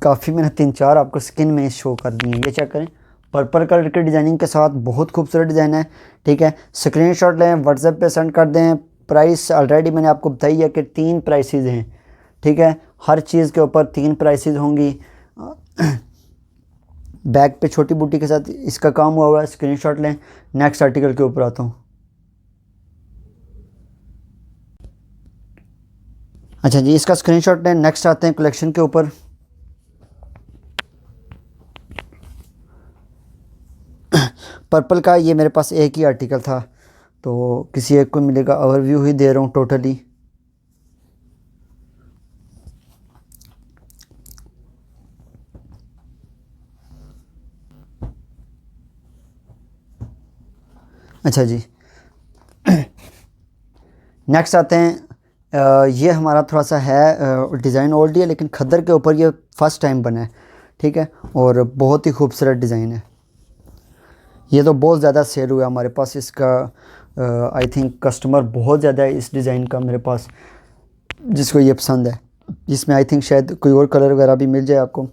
काफ़ी, मैंने 3-4 आपको स्किन में शो कर दिए हैं। ये चेक करें, पर्पल कलर के डिज़ाइनिंग के साथ बहुत खूबसूरत डिज़ाइन है, ठीक है। स्क्रीनशॉट लें, व्हाट्सएप पे सेंड कर दें। प्राइस ऑलरेडी मैंने आपको बताई है कि 3 प्राइसेस हैं, ठीक है। हर चीज़ के ऊपर 3 प्राइसेस होंगी। बैक पे छोटी बूटी के साथ इसका काम हुआ हुआ है, स्क्रीनशॉट लें। नेक्स्ट आर्टिकल के ऊपर आता हूँ। अच्छा जी, इसका स्क्रीनशॉट लें। नेक्स्ट आते हैं कलेक्शन के ऊपर। पर्पल का ये मेरे पास एक ही आर्टिकल था, तो किसी एक को मिलेगा। ओवरव्यू ही दे रहा हूँ टोटली। अच्छा जी, नेक्स्ट आते हैं। ये हमारा थोड़ा सा है डिज़ाइन ओल्ड है, लेकिन खद्दर के ऊपर ये फ़र्स्ट टाइम बना है, ठीक है, और बहुत ही खूबसूरत डिज़ाइन है। ये तो बहुत ज़्यादा सेल हुआ हमारे पास इसका। आई थिंक कस्टमर बहुत ज़्यादा है इस डिज़ाइन का मेरे पास, जिसको ये पसंद है। इसमें आई थिंक शायद कोई और कलर वगैरह भी मिल जाए आपको।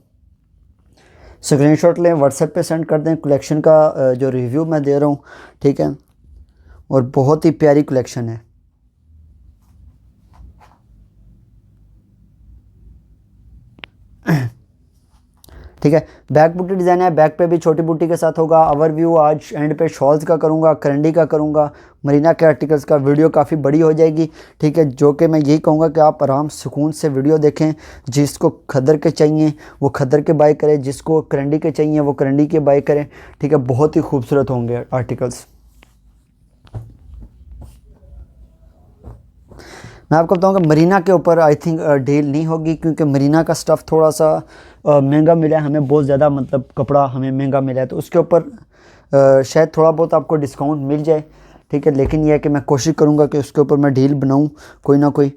स्क्रीनशॉट लें, व्हाट्सएप पे सेंड कर दें। कलेक्शन का जो रिव्यू मैं दे रहा हूँ, ठीक है, और बहुत ही प्यारी कलेक्शन है। ठीक है, बैक बूटी डिज़ाइन है, बैक पे भी छोटी बूटी के साथ होगा। ओवरव्यू आज एंड पे शॉल्स का करूँगा, करंडी का करूँगा, मरीना के आर्टिकल्स का। वीडियो काफ़ी बड़ी हो जाएगी, ठीक है, जो कि मैं यही कहूँगा कि आप आराम सुकून से वीडियो देखें। जिसको खद्दर के चाहिए वो खद्दर के बाय करें, जिसको करंडी के चाहिए वो करंडी के बाय करें, ठीक है। बहुत ही खूबसूरत होंगे आर्टिकल्स। मैं आपको बताऊंगा मरीना के ऊपर आई थिंक डील नहीं होगी, क्योंकि मरीना का स्टफ़ थोड़ा सा महंगा मिला है हमें, बहुत ज़्यादा, मतलब कपड़ा हमें महंगा मिला है, तो उसके ऊपर शायद थोड़ा बहुत आपको डिस्काउंट मिल जाए, ठीक है। लेकिन यह है कि मैं कोशिश करूंगा कि उसके ऊपर मैं डील बनाऊं कोई ना कोई।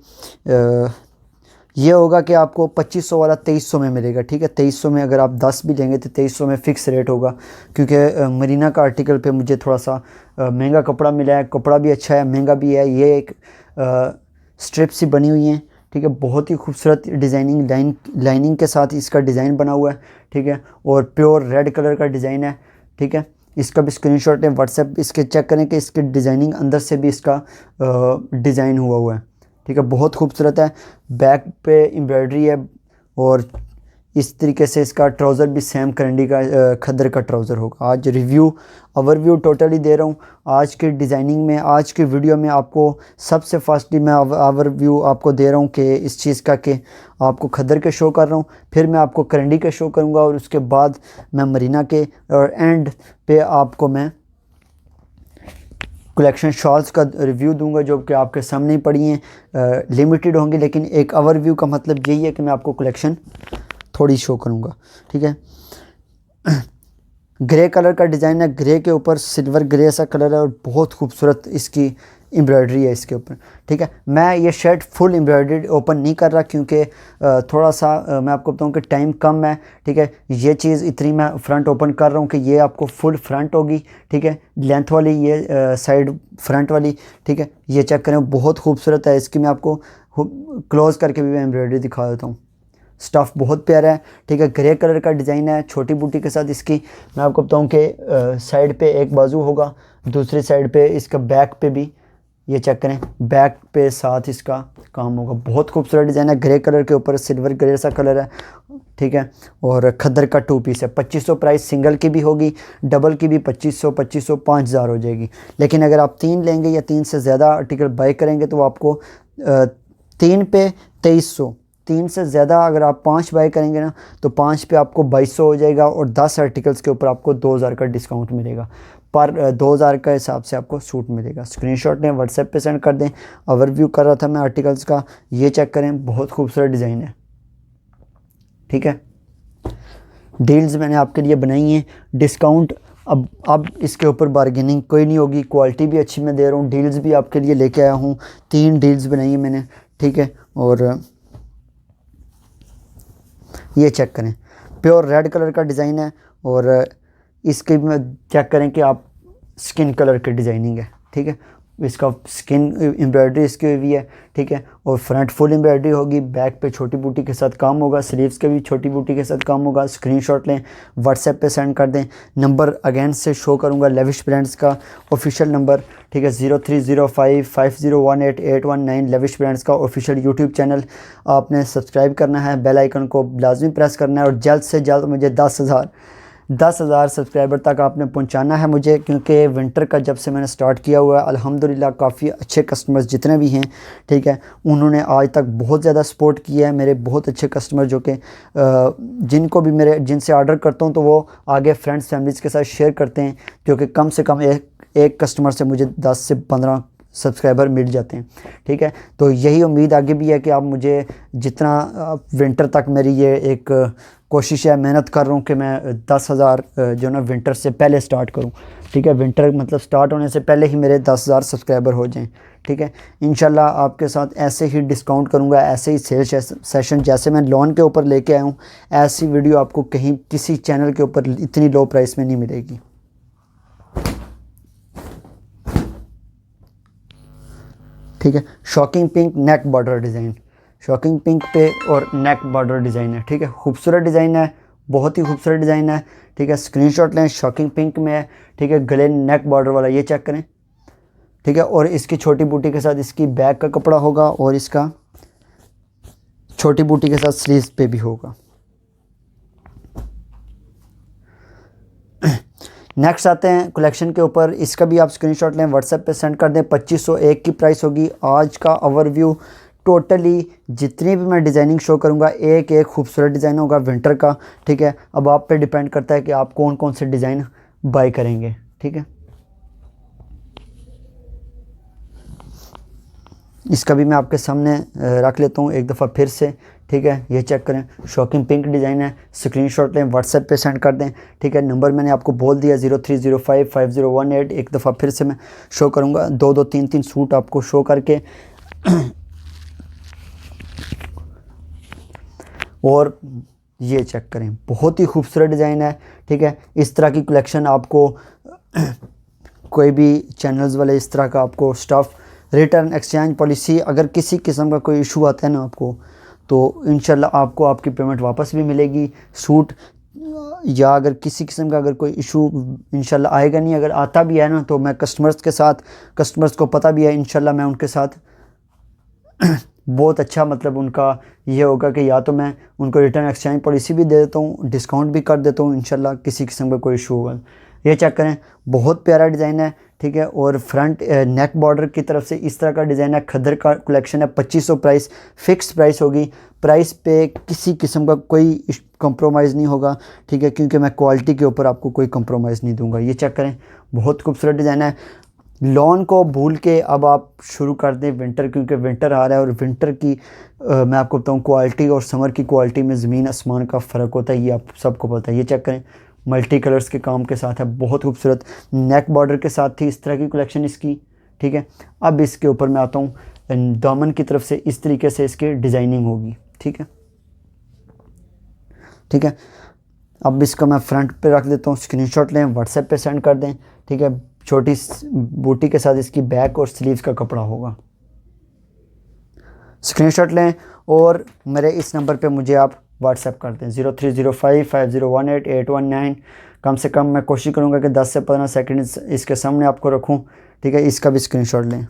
ये होगा कि आपको 2500 वाला 2300 में मिलेगा, ठीक है। 2300 में अगर आप 10 भी लेंगे तो 2300 में फ़िक्स रेट होगा, क्योंकि मरीना का आर्टिकल पे मुझे थोड़ा सा महंगा कपड़ा मिला है। कपड़ा भी अच्छा है, महंगा भी है। ये एक स्ट्रिप सी बनी हुई हैं, ठीक है, बहुत ही खूबसूरत डिज़ाइनिंग लाइनिंग के साथ इसका डिज़ाइन बना हुआ है, ठीक है, और प्योर रेड कलर का डिज़ाइन है, ठीक है। इसका भी स्क्रीनशॉट है, व्हाट्सएप इसके चेक करें कि इसके डिज़ाइनिंग अंदर से भी इसका डिज़ाइन हुआ है, ठीक है, बहुत खूबसूरत है। बैक पे एम्ब्रॉयडरी है, और इस तरीके से इसका ट्राउज़र भी सेम करंडी का खद्दर का ट्राउज़र होगा। आज रिव्यू ओवरव्यू टोटली दे रहा हूँ। आज की डिज़ाइनिंग में, आज की वीडियो में आपको सबसे फर्स्टली मैं ओवरव्यू आपको दे रहा हूँ कि इस चीज़ का, कि आपको खद्दर के शो कर रहा हूँ, फिर मैं आपको करंडी के शो करूँगा, और उसके बाद मैं मरीना के, और एंड पे आपको मैं कलेक्शन शॉल्स का रिव्यू दूंगा, जो कि आपके सामने ही पड़ी हैं। लिमिटेड होंगी, लेकिन एक ओवरव्यू का मतलब यही है कि मैं आपको कलेक्शन थोड़ी शो करूँगा, ठीक है। ग्रे कलर का डिज़ाइन है, ग्रे के ऊपर सिल्वर ग्रे सा कलर है, और बहुत खूबसूरत इसकी एम्ब्रॉयडरी है इसके ऊपर, ठीक है। मैं ये शर्ट फुल एम्ब्रॉयडरी ओपन नहीं कर रहा, क्योंकि थोड़ा सा मैं आपको बताऊं कि टाइम कम है, ठीक है। ये चीज़ इतनी मैं फ्रंट ओपन कर रहा हूँ कि ये आपको फुल फ्रंट होगी, ठीक है, लेंथ वाली, ये साइड फ्रंट वाली, ठीक है। ये चेक करें, बहुत खूबसूरत है। इसकी मैं आपको क्लोज़ करके भी मैं एम्ब्रॉयडरी दिखा देता हूँ। स्टफ़ बहुत प्यारा है, ठीक है। ग्रे कलर का डिज़ाइन है, छोटी बूटी के साथ इसकी। मैं आपको बताऊं कि साइड पे एक बाजू होगा, दूसरी साइड पे इसका बैक पे भी, ये चेक करें, बैक पे साथ इसका काम होगा। बहुत खूबसूरत डिज़ाइन है, ग्रे कलर के ऊपर सिल्वर ग्रे सा कलर है, ठीक है, और खद्दर का 2 पीस है। 2500 प्राइस सिंगल की भी होगी, डबल की भी 2500 5000 हो जाएगी। लेकिन अगर आप 3 लेंगे या 3 से ज़्यादा आर्टिकल बाय करेंगे तो आपको 3 पे 2300, 3 से ज़्यादा अगर आप 5 बाय करेंगे ना, तो 5 पे आपको 2200 हो जाएगा, और 10 आर्टिकल्स के ऊपर आपको 2000 का डिस्काउंट मिलेगा। पर 2000 का हिसाब से आपको सूट मिलेगा। स्क्रीनशॉट लें, व्हाट्सएप पे सेंड कर दें। ओवरव्यू कर रहा था मैं आर्टिकल्स का, ये चेक करें, बहुत खूबसूरत डिज़ाइन है, ठीक है। डील्स मैंने आपके लिए बनाई हैं। डिस्काउंट अब इसके ऊपर बार्गेनिंग कोई नहीं होगी। क्वालिटी भी अच्छी मैं दे रहा हूँ। डील्स भी आपके लिए लेके आया हूँ, 3 डील्स बनाई है मैंने, ठीक है। और ये चेक करें, प्योर रेड कलर का डिज़ाइन है, और इसके भी चेक करें कि आप स्किन कलर की डिज़ाइनिंग है, ठीक है। इसका स्किन एम्ब्रॉयडरी इसकी हुई है, ठीक है, और फ्रंट फुल एम्ब्रॉयडरी होगी, बैक पे छोटी बूटी के साथ काम होगा, स्लीव्स के भी छोटी बूटी के साथ काम होगा। स्क्रीनशॉट लें, व्हाट्सएप पे सेंड कर दें। नंबर अगेन से शो करूंगा, लेविश ब्रांड्स का ऑफिशियल नंबर, ठीक है, 030550188119। लेविश ब्रांड्स का ऑफिशियल यूट्यूब चैनल आपने सब्सक्राइब करना है, बेल आइकन को लाजमी प्रेस करना है, और जल्द से जल्द मुझे 10,000 10,000 सब्सक्राइबर तक आपने पहुंचाना है मुझे, क्योंकि विंटर का जब से मैंने स्टार्ट किया हुआ है अल्हम्दुलिल्लाह काफ़ी अच्छे कस्टमर्स जितने भी हैं, ठीक है, उन्होंने आज तक बहुत ज़्यादा सपोर्ट किया है। मेरे बहुत अच्छे कस्टमर जो कि जिनको भी जिनसे ऑर्डर करता हूँ तो वो आगे फ्रेंड्स फैमिलीज़ के साथ शेयर करते हैं, क्योंकि कम से कम एक कस्टमर से मुझे 10 से 15 सब्सक्राइबर मिल जाते हैं, ठीक है। तो यही उम्मीद आगे भी है कि आप मुझे जितना विंटर तक मेरी ये एक कोशिश है, मेहनत कर रहा हूँ कि मैं 10,000 जो ना विंटर से पहले स्टार्ट करूँ, ठीक है। विंटर मतलब स्टार्ट होने से पहले ही मेरे 10,000 सब्सक्राइबर हो जाएं, ठीक है। इंशाल्लाह आपके साथ ऐसे ही डिस्काउंट करूँगा, ऐसे ही सेल सेशन जैसे मैं लोन के ऊपर लेके आया हूँ, ऐसी वीडियो आपको कहीं किसी चैनल के ऊपर इतनी लो प्राइस में नहीं मिलेगी, ठीक है। शॉकिंग पिंक नेक बॉर्डर डिज़ाइन, शॉकिंग पिंक पे और नेक बॉर्डर डिज़ाइन है, ठीक है। खूबसूरत डिज़ाइन है, बहुत ही खूबसूरत डिज़ाइन है, ठीक है। स्क्रीनशॉट लें, शॉकिंग पिंक में है, ठीक है। गले नेक बॉर्डर वाला ये चेक करें, ठीक है। और इसकी छोटी बूटी के साथ इसकी बैक का कपड़ा होगा और इसका छोटी बूटी के साथ स्लीव्स पे भी होगा। नेक्स्ट आते हैं कलेक्शन के ऊपर, इसका भी आप स्क्रीनशॉट लें, व्हाट्सएप पे सेंड कर दें। 2501 की प्राइस होगी। आज का ओवरव्यू टोटली जितनी भी मैं डिज़ाइनिंग शो करूंगा एक एक खूबसूरत डिज़ाइन होगा विंटर का, ठीक है। अब आप पे डिपेंड करता है कि आप कौन कौन से डिज़ाइन बाय करेंगे, ठीक है। इसका भी मैं आपके सामने रख लेता हूँ एक दफ़ा फिर से, ठीक है। ये चेक करें, शॉकिंग पिंक डिज़ाइन है, स्क्रीनशॉट लें, व्हाट्सएप पे सेंड कर दें, ठीक है। नंबर मैंने आपको बोल दिया 03055018। एक दफ़ा फिर से मैं शो करूँगा, 2-2 3-3 सूट आपको शो करके और ये चेक करें, बहुत ही खूबसूरत डिज़ाइन है, ठीक है। इस तरह की कलेक्शन आपको कोई भी चैनल्स वाले इस तरह का आपको स्टफ़, रिटर्न एक्सचेंज पॉलिसी, अगर किसी किस्म का कोई इशू आता है ना आपको, तो इंशाल्लाह आपको आपकी पेमेंट वापस भी मिलेगी। सूट या अगर किसी किस्म का अगर कोई इशू इंशाल्लाह आएगा नहीं, अगर आता भी है ना तो मैं कस्टमर्स को पता भी है, इंशाल्लाह मैं उनके साथ बहुत अच्छा मतलब उनका ये होगा कि या तो मैं उनको रिटर्न एक्सचेंज पॉलिसी भी दे देता हूँ, डिस्काउंट भी कर देता हूँ इंशाल्लाह किसी किस्म का कोई इशू होगा। ये चेक करें, बहुत प्यारा डिज़ाइन है, ठीक है। और फ्रंट नेक बॉर्डर की तरफ से इस तरह का डिज़ाइन है, खद्दर का कलेक्शन है। 2500 प्राइस, फिक्स प्राइस होगी। प्राइस पे किसी किस्म का कोई कंप्रोमाइज़ नहीं होगा, ठीक है, क्योंकि मैं क्वालिटी के ऊपर आपको कोई कंप्रोमाइज़ नहीं दूंगा। ये चेक करें, बहुत खूबसूरत डिज़ाइन है। लॉन को भूल के अब आप शुरू कर दें विंटर, क्योंकि विंटर आ रहा है और विंटर की मैं आपको बताऊँ क्वालिटी और समर की क्वालिटी में ज़मीन आसमान का फ़र्क होता है, ये आप सबको पता है। ये चेक करें, मल्टी कलर्स के काम के साथ है, बहुत खूबसूरत नेक बॉर्डर के साथ थी इस तरह की कलेक्शन इसकी, ठीक है। अब इसके ऊपर मैं आता हूँ, दामन की तरफ से इस तरीके से इसकी डिज़ाइनिंग होगी, ठीक है, ठीक है। अब इसका मैं फ्रंट पे रख देता हूँ, स्क्रीनशॉट लें, व्हाट्सएप पे सेंड कर दें, ठीक है। छोटी बूटी के साथ इसकी बैक और स्लीव्स का कपड़ा होगा। स्क्रीनशॉट लें और मेरे इस नंबर पे मुझे आप व्हाट्सएप कर दें 0305501819। कम से कम मैं कोशिश करूँगा कि 10 से 15 सेकंड इसके सामने आपको रखूँ, ठीक है। इसका भी स्क्रीनशॉट लें।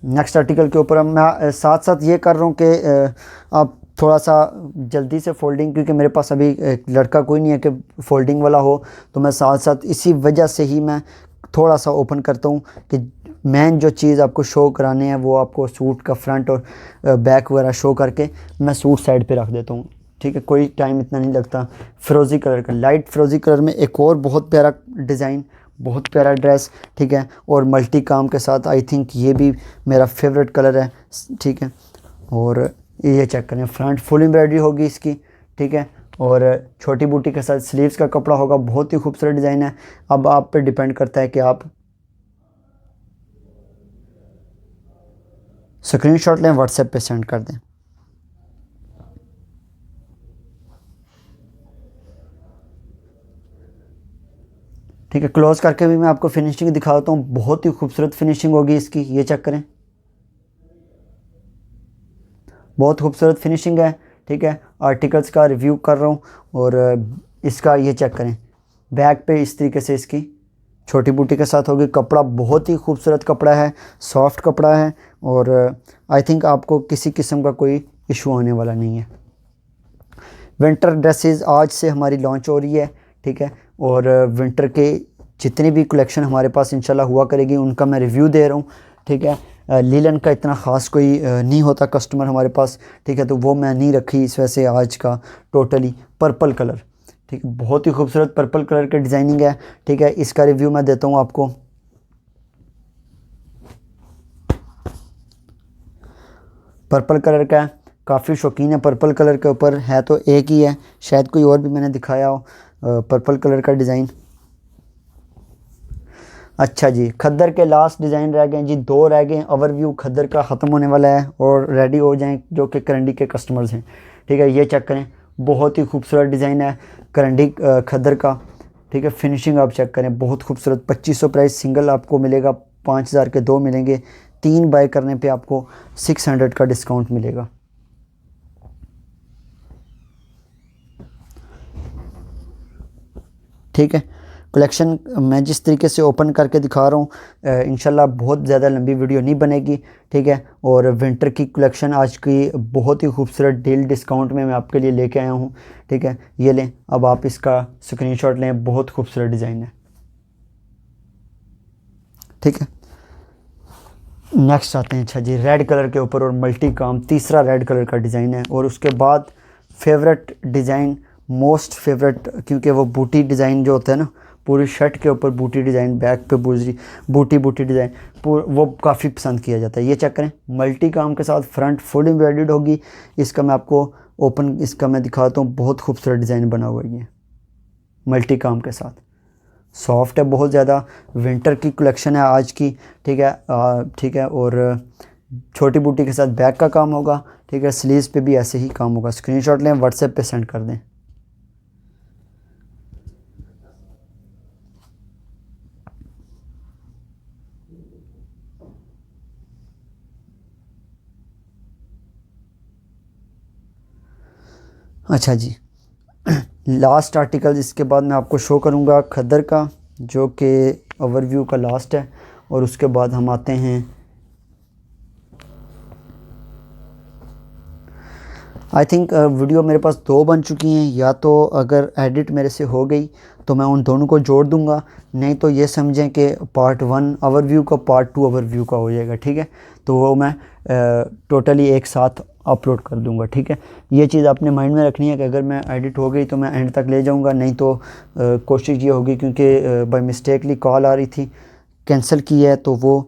नेक्स्ट आर्टिकल के ऊपर मैं साथ साथ ये कर रहा हूँ कि आप थोड़ा सा जल्दी से फ़ोल्डिंग, क्योंकि मेरे पास अभी लड़का कोई नहीं है कि फ़ोल्डिंग वाला हो, तो मैं साथ साथ इसी वजह से ही मैं थोड़ा सा ओपन करता हूँ कि मेन जो चीज़ आपको शो कराने हैं वो आपको सूट का फ्रंट और बैक वगैरह शो करके मैं सूट साइड पे रख देता हूँ, ठीक है। कोई टाइम इतना नहीं लगता। फ़िरोज़ी कलर का, लाइट फ़िरोज़ी कलर में एक और बहुत प्यारा डिज़ाइन, बहुत प्यारा ड्रेस, ठीक है। और मल्टी काम के साथ, आई थिंक ये भी मेरा फेवरेट कलर है, ठीक है। और ये चेक करें, फ्रंट फुल एम्ब्रॉयडरी होगी इसकी, ठीक है। और छोटी बूटी के साथ स्लीव्स का कपड़ा होगा, बहुत ही खूबसूरत डिज़ाइन है। अब आप पे डिपेंड करता है कि आप स्क्रीनशॉट लें, व्हाट्सएप पे सेंड कर दें। ठीक है, क्लोज करके भी मैं आपको फिनिशिंग दिखाता हूँ, बहुत ही खूबसूरत फिनिशिंग होगी इसकी। ये चेक करें, बहुत खूबसूरत फिनिशिंग है, ठीक है। आर्टिकल्स का रिव्यू कर रहा हूँ और इसका ये चेक करें, बैक पे इस तरीके से इसकी छोटी बूटी के साथ होगी। कपड़ा बहुत ही खूबसूरत कपड़ा है, सॉफ्ट कपड़ा है और आई थिंक आपको किसी किस्म का कोई इशू आने वाला नहीं है। विंटर ड्रेसेस आज से हमारी लॉन्च हो रही है, ठीक है। और विंटर के जितनी भी कलेक्शन हमारे पास इंशाल्लाह हुआ करेगी उनका मैं रिव्यू दे रहा हूँ, ठीक है। लीलन का इतना ख़ास कोई नहीं होता कस्टमर हमारे पास, ठीक है, तो वो मैं नहीं रखी इस वजह से। आज का टोटली पर्पल कलर, ठीक है, बहुत ही खूबसूरत पर्पल कलर की डिज़ाइनिंग है, ठीक है। इसका रिव्यू मैं देता हूँ आपको। पर्पल कलर का है, काफ़ी शौकीन है पर्पल कलर के ऊपर, है तो एक ही है, शायद कोई और भी मैंने दिखाया हो पर्पल कलर का डिज़ाइन। अच्छा जी, खद्दर के लास्ट डिज़ाइन रह गए जी, 2 रह गए। ओवरव्यू खद्दर का ख़त्म होने वाला है और रेडी हो जाएं जो कि करंडी के कस्टमर्स हैं, ठीक है। ये चेक करें, बहुत ही खूबसूरत डिज़ाइन है करंडी खद्दर का, ठीक है। फिनिशिंग आप चेक करें, बहुत खूबसूरत। 2500 प्राइस, सिंगल आपको मिलेगा 5000 के 2 मिलेंगे, 3 बाय करने पे आपको 600 का डिस्काउंट मिलेगा। ठीक है, कलेक्शन मैं जिस तरीके से ओपन करके दिखा रहा हूँ इंशाल्लाह बहुत ज़्यादा लंबी वीडियो नहीं बनेगी, ठीक है। और विंटर की कलेक्शन आज की बहुत ही खूबसूरत डील डिस्काउंट में मैं आपके लिए लेके आया हूँ, ठीक है। ये लें, अब आप इसका स्क्रीनशॉट लें, बहुत खूबसूरत डिज़ाइन है, ठीक है। नेक्स्ट आते हैं, अच्छा जी, रेड कलर के ऊपर और मल्टी काम, तीसरा रेड कलर का डिज़ाइन है। और उसके बाद फेवरेट डिज़ाइन, मोस्ट फेवरेट, क्योंकि वो बूटी डिज़ाइन जो होता है ना, पूरी शर्ट के ऊपर बूटी डिज़ाइन, बैक पे बूटी डिज़ाइन, वो काफ़ी पसंद किया जाता है। ये चेक करें, मल्टी काम के साथ फ्रंट फुल एम्ब्रॉयडर्ड होगी। इसका मैं आपको ओपन इसका मैं दिखाता हूँ, बहुत खूबसूरत डिज़ाइन बना हुआ है ये मल्टी काम के साथ, सॉफ्ट है बहुत ज़्यादा। विंटर की कलेक्शन है आज की, ठीक है, ठीक है। और छोटी बूटी के साथ बैक का काम होगा, ठीक है। स्लीव्स पे भी ऐसे ही काम होगा। स्क्रीनशॉट लें, व्हाट्सएप पे सेंड कर दें। अच्छा जी, लास्ट आर्टिकल इसके बाद मैं आपको शो करूँगा खद्दर का, जो कि ओवरव्यू का लास्ट है। और उसके बाद हम आते हैं, आई थिंक वीडियो मेरे पास 2 बन चुकी हैं, या तो अगर एडिट मेरे से हो गई तो मैं उन दोनों को जोड़ दूंगा, नहीं तो ये समझें कि पार्ट 1 ओवरव्यू का, पार्ट 2 ओवरव्यू का हो जाएगा, ठीक है। तो वो मैं टोटली एक साथ अपलोड कर दूंगा, ठीक है। ये चीज़ आपने माइंड में रखनी है कि अगर मैं एडिट हो गई तो मैं एंड तक ले जाऊंगा, नहीं तो कोशिश ये होगी, क्योंकि बाय मिस्टेकली कॉल आ रही थी, कैंसिल की है, तो वो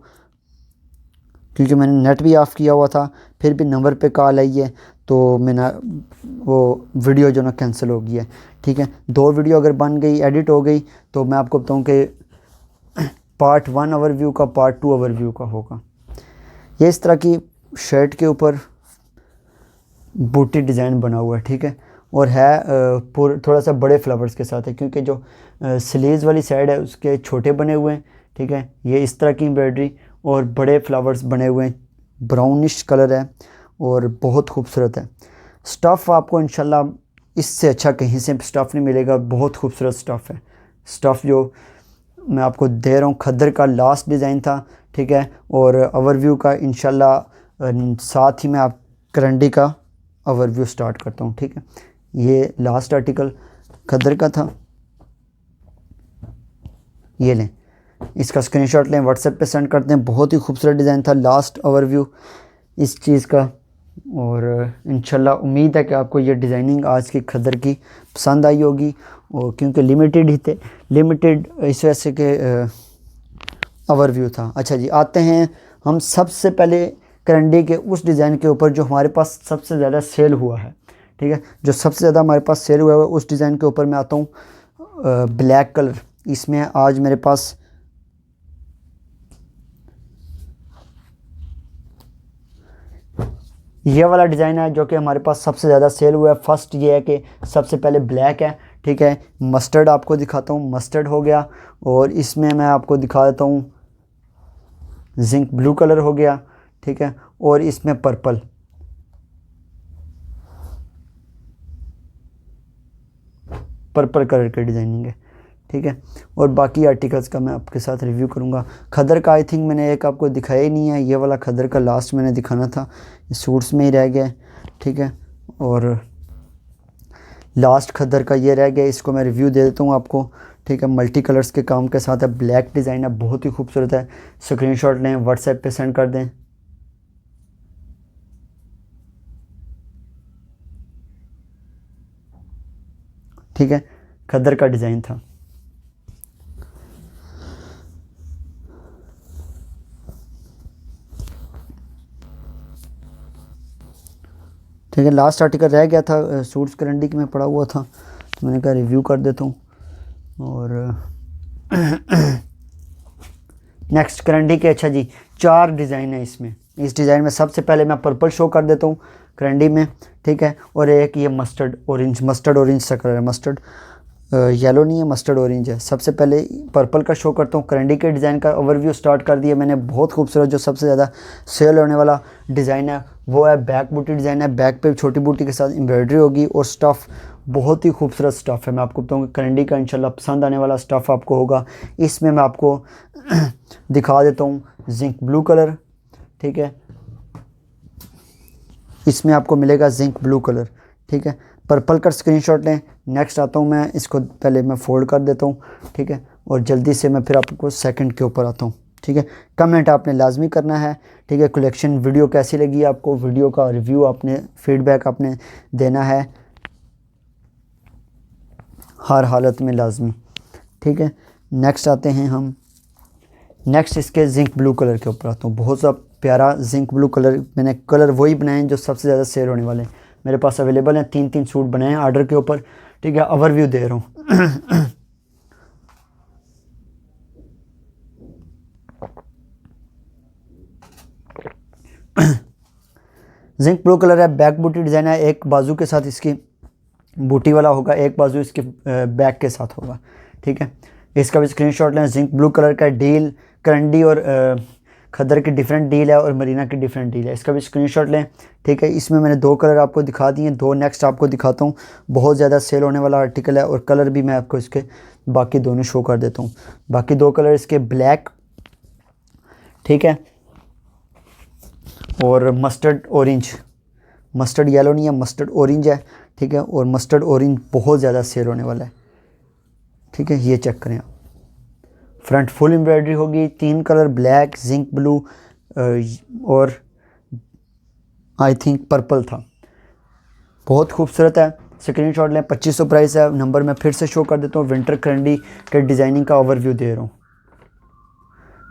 क्योंकि मैंने नेट भी ऑफ़ किया हुआ था, फिर भी नंबर पे कॉल आई है, तो मैंने वो वीडियो जो ना कैंसिल हो गई है, ठीक है। 2 वीडियो अगर बन गई, एडिट हो गई, तो मैं आपको बताऊं कि पार्ट 1 ओवरव्यू का, पार्ट 2 ओवरव्यू का होगा। ये इस तरह की शर्ट के ऊपर बूटी डिज़ाइन बना हुआ है, ठीक है। और है थोड़ा सा बड़े फ्लावर्स के साथ है, क्योंकि जो स्लीव्स वाली साइड है उसके छोटे बने हुए हैं, ठीक है। ये इस तरह की एम्ब्रॉयडरी और बड़े फ्लावर्स बने हुए हैं, ब्राउनिश कलर है और बहुत खूबसूरत है। स्टफ़ आपको इंशाल्लाह इससे अच्छा कहीं से स्टफ़ नहीं मिलेगा, बहुत खूबसूरत स्टफ़ है। स्टफ़ जो मैं आपको दे रहा हूँ, खद्दर का लास्ट डिज़ाइन था, ठीक है। और ओवरव्यू का इंशाल्लाह साथ ही मैं आप करंडी का ओवरव्यू स्टार्ट करता हूँ, ठीक है। ये लास्ट आर्टिकल खद्दर का था, ये लें, इसका स्क्रीनशॉट लें, व्हाट्सएप पे सेंड करते हैं। बहुत ही खूबसूरत डिज़ाइन था, लास्ट ओवरव्यू इस चीज़ का। और इंशाल्लाह उम्मीद है कि आपको ये डिज़ाइनिंग आज की खद्दर की पसंद आई होगी, और क्योंकि लिमिटेड ही थे, लिमिटेड इस वजह से कि ओवरव्यू था। अच्छा जी, आते हैं हम सबसे पहले करंडी के उस डिज़ाइन के ऊपर जो हमारे पास सबसे ज़्यादा सेल हुआ है, ठीक है। जो सबसे ज़्यादा हमारे पास सेल हुआ है उस डिज़ाइन के ऊपर मैं आता हूँ, ब्लैक कलर। इसमें आज मेरे पास ये वाला डिज़ाइन है जो कि हमारे पास सबसे ज़्यादा सेल हुआ है। फर्स्ट ये है कि सबसे पहले ब्लैक है, ठीक है। मस्टर्ड आपको दिखाता हूँ, मस्टर्ड हो गया, और इसमें मैं आपको दिखा देता हूँ जिंक ब्लू कलर हो गया, ठीक है। और इसमें पर्पल, पर्पल कलर की डिज़ाइनिंग है, ठीक है। और बाकी आर्टिकल्स का मैं आपके साथ रिव्यू करूँगा। खद्दर का आई थिंक मैंने एक आपको दिखाया ही नहीं है, ये वाला खद्दर का लास्ट मैंने दिखाना था, सूट्स में ही रह गया, ठीक है। और लास्ट खद्दर का ये रह गया, इसको मैं रिव्यू दे देता हूँ आपको। ठीक है, मल्टी कलर्स के काम के साथ है, ब्लैक डिज़ाइन है, बहुत ही खूबसूरत है। स्क्रीनशॉट लें, व्हाट्सएप पे सेंड कर दें। ठीक है, खद्दर का डिज़ाइन था। ठीक है, लास्ट आर्टिकल रह गया था सूट्स करंडी की में पड़ा हुआ था, तो मैंने कहा रिव्यू कर देता हूँ। और नेक्स्ट करंडी के, अच्छा जी, 4 डिज़ाइन है इसमें। इस डिज़ाइन में सबसे पहले मैं पर्पल शो कर देता हूँ करंडी में। ठीक है, और एक ये मस्टर्ड ऑरेंज सा कलर है, मस्टर्ड येलो नहीं है, मस्टर्ड ऑरेंज है। सबसे पहले पर्पल का शो करता हूँ। करंडी के डिज़ाइन का ओवरव्यू स्टार्ट कर दिया मैंने। बहुत खूबसूरत, जो सबसे ज़्यादा सेल होने वाला डिज़ाइन है वो है बैक बूटी डिज़ाइन है। बैक पे छोटी बूटी के साथ एम्ब्रॉयडरी होगी और स्टफ़ बहुत ही खूबसूरत स्टफ़ है। मैं आपको बताऊँ करंडी का इंशाल्लाह पसंद आने वाला स्टफ़ आपको होगा। इसमें मैं आपको दिखा देता हूँ जिंक ब्लू कलर। ठीक है, इसमें आपको मिलेगा जिंक ब्लू कलर। ठीक है, पर्पल का स्क्रीनशॉट लें। नेक्स्ट आता हूँ मैं, इसको पहले मैं फोल्ड कर देता हूँ। ठीक है, और जल्दी से मैं फिर आपको सेकंड के ऊपर आता हूँ। ठीक है, कमेंट आपने लाजमी करना है। ठीक है, कलेक्शन वीडियो कैसी लगी आपको, वीडियो का रिव्यू आपने, फीडबैक आपने देना है हर हालत में लाजमी। ठीक है, नेक्स्ट आते हैं हम, नेक्स्ट इसके जिंक ब्लू कलर के ऊपर आता हूँ। बहुत सा प्यारा जिंक ब्लू कलर, मैंने कलर वही बनाए हैं जो सबसे ज़्यादा सेल होने वाले हैं। मेरे पास अवेलेबल हैं, 3 सूट बनाए हैं ऑर्डर के ऊपर। ठीक है, ओवरव्यू दे रहा हूँ। जिंक ब्लू कलर है, बैक बूटी डिज़ाइन है। एक बाजू के साथ इसकी बूटी वाला होगा, एक बाजू इसके बैक के साथ होगा। ठीक है, इसका भी स्क्रीनशॉट लें। जिंक ब्लू कलर का डील, करंडी और खद्दर की डिफरेंट डील है और मरीना की डिफरेंट डील है, इसका भी स्क्रीनशॉट लें। ठीक है, इसमें मैंने 2 कलर आपको दिखा दिए, 2 नेक्स्ट आपको दिखाता हूँ। बहुत ज़्यादा सेल होने वाला आर्टिकल है और कलर भी मैं आपको इसके बाकी दोनों शो कर देता हूँ। बाकी 2 कलर इसके ब्लैक, ठीक है, और मस्टर्ड ऑरेंज। मस्टर्ड येलो नहीं है, मस्टर्ड ऑरेंज है। ठीक है, और मस्टर्ड ऑरेंज बहुत ज़्यादा सेल होने वाला है। ठीक है, ये चेक करें आप। फ्रंट फुल एम्ब्रॉयडरी होगी, 3 कलर ब्लैक, जिंक ब्लू और आई थिंक पर्पल था। बहुत खूबसूरत है, स्क्रीनशॉट लें। 2500 प्राइस है। नंबर मैं फिर से शो कर देता हूँ। विंटर करंडी के डिज़ाइनिंग का ओवरव्यू दे रहा हूँ।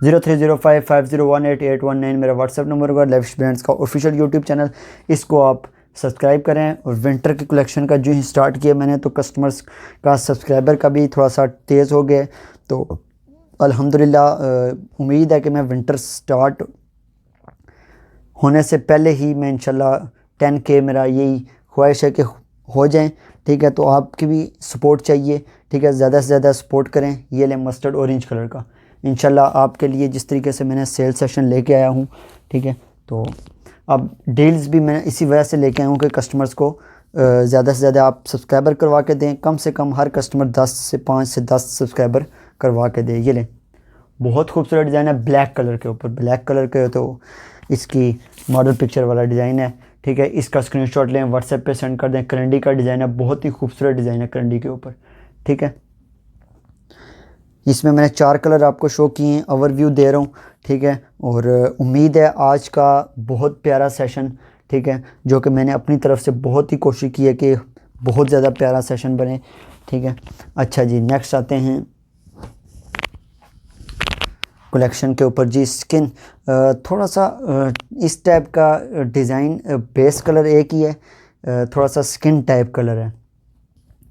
0305501881 मेरा व्हाट्सएप नंबर होगा। लेविश ब्रांड्स का ऑफिशियल यूट्यूब चैनल, इसको आप सब्सक्राइब करें। और विंटर की कलेक्शन का जो ही स्टार्ट किया मैंने, तो कस्टमर्स का, सब्सक्राइबर का भी थोड़ा सा तेज़ हो गया। तो अल्हम्दुलिल्लाह उम्मीद है कि मैं विंटर स्टार्ट होने से पहले ही मैं इंशाल्लाह 10K, मेरा यही ख्वाहिश है कि हो जाएं। ठीक है, तो आपकी भी सपोर्ट चाहिए। ठीक है, ज़्यादा से ज़्यादा सपोर्ट करें। ये लें मस्टर्ड ऑरेंज कलर का, इंशाल्लाह आपके लिए जिस तरीके से मैंने सेल सेशन लेके आया हूँ। ठीक है, तो अब डील्स भी मैं इसी वजह से लेके आया हूँ कि कस्टमर्स को ज़्यादा से ज़्यादा आप सब्सक्राइबर करवा के दें। कम से कम हर कस्टमर 5 से 10 सब्सक्राइबर करवा के दें। ये लें, बहुत खूबसूरत डिज़ाइन है ब्लैक कलर के ऊपर। ब्लैक कलर के तो इसकी मॉडल पिक्चर वाला डिज़ाइन है। ठीक है, इसका स्क्रीनशॉट लें, व्हाट्सएप पे सेंड कर दें। करंडी का डिज़ाइन है, बहुत ही खूबसूरत डिज़ाइन है करंडी के ऊपर। ठीक है, इसमें मैंने 4 कलर आपको शो किए हैं, ओवरव्यू दे रहा हूँ। ठीक है, और उम्मीद है आज का बहुत प्यारा सेशन, ठीक है, जो कि मैंने अपनी तरफ से बहुत ही कोशिश की है कि बहुत ज़्यादा प्यारा सेशन बने। ठीक है, अच्छा जी, नेक्स्ट आते हैं कलेक्शन के ऊपर जी। स्किन थोड़ा सा इस टाइप का डिज़ाइन, बेस कलर एक ही है, थोड़ा सा स्किन टाइप कलर है।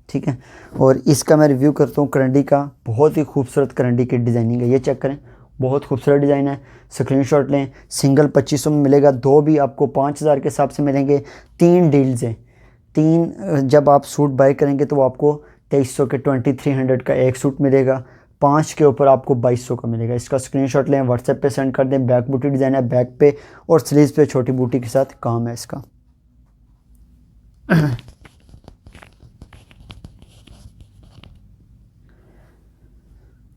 ठीक है, और इसका मैं रिव्यू करता हूँ करंडी का। बहुत ही खूबसूरत करंडी की डिज़ाइनिंग है, ये चेक करें, बहुत खूबसूरत डिज़ाइन है। स्क्रीनशॉट लें। सिंगल 2500 में मिलेगा, 2 भी आपको 5000 के हिसाब से मिलेंगे। 3 डील्स हैं, 3 जब आप सूट बाय करेंगे तो आपको 2300 के 2300 का एक सूट मिलेगा। 5 के ऊपर आपको 2200 का मिलेगा। इसका स्क्रीनशॉट लें, व्हाट्सएप पे सेंड कर दें। बैक बूटी डिज़ाइन है, बैक पे और स्लीव्स पे छोटी बूटी के साथ काम है इसका।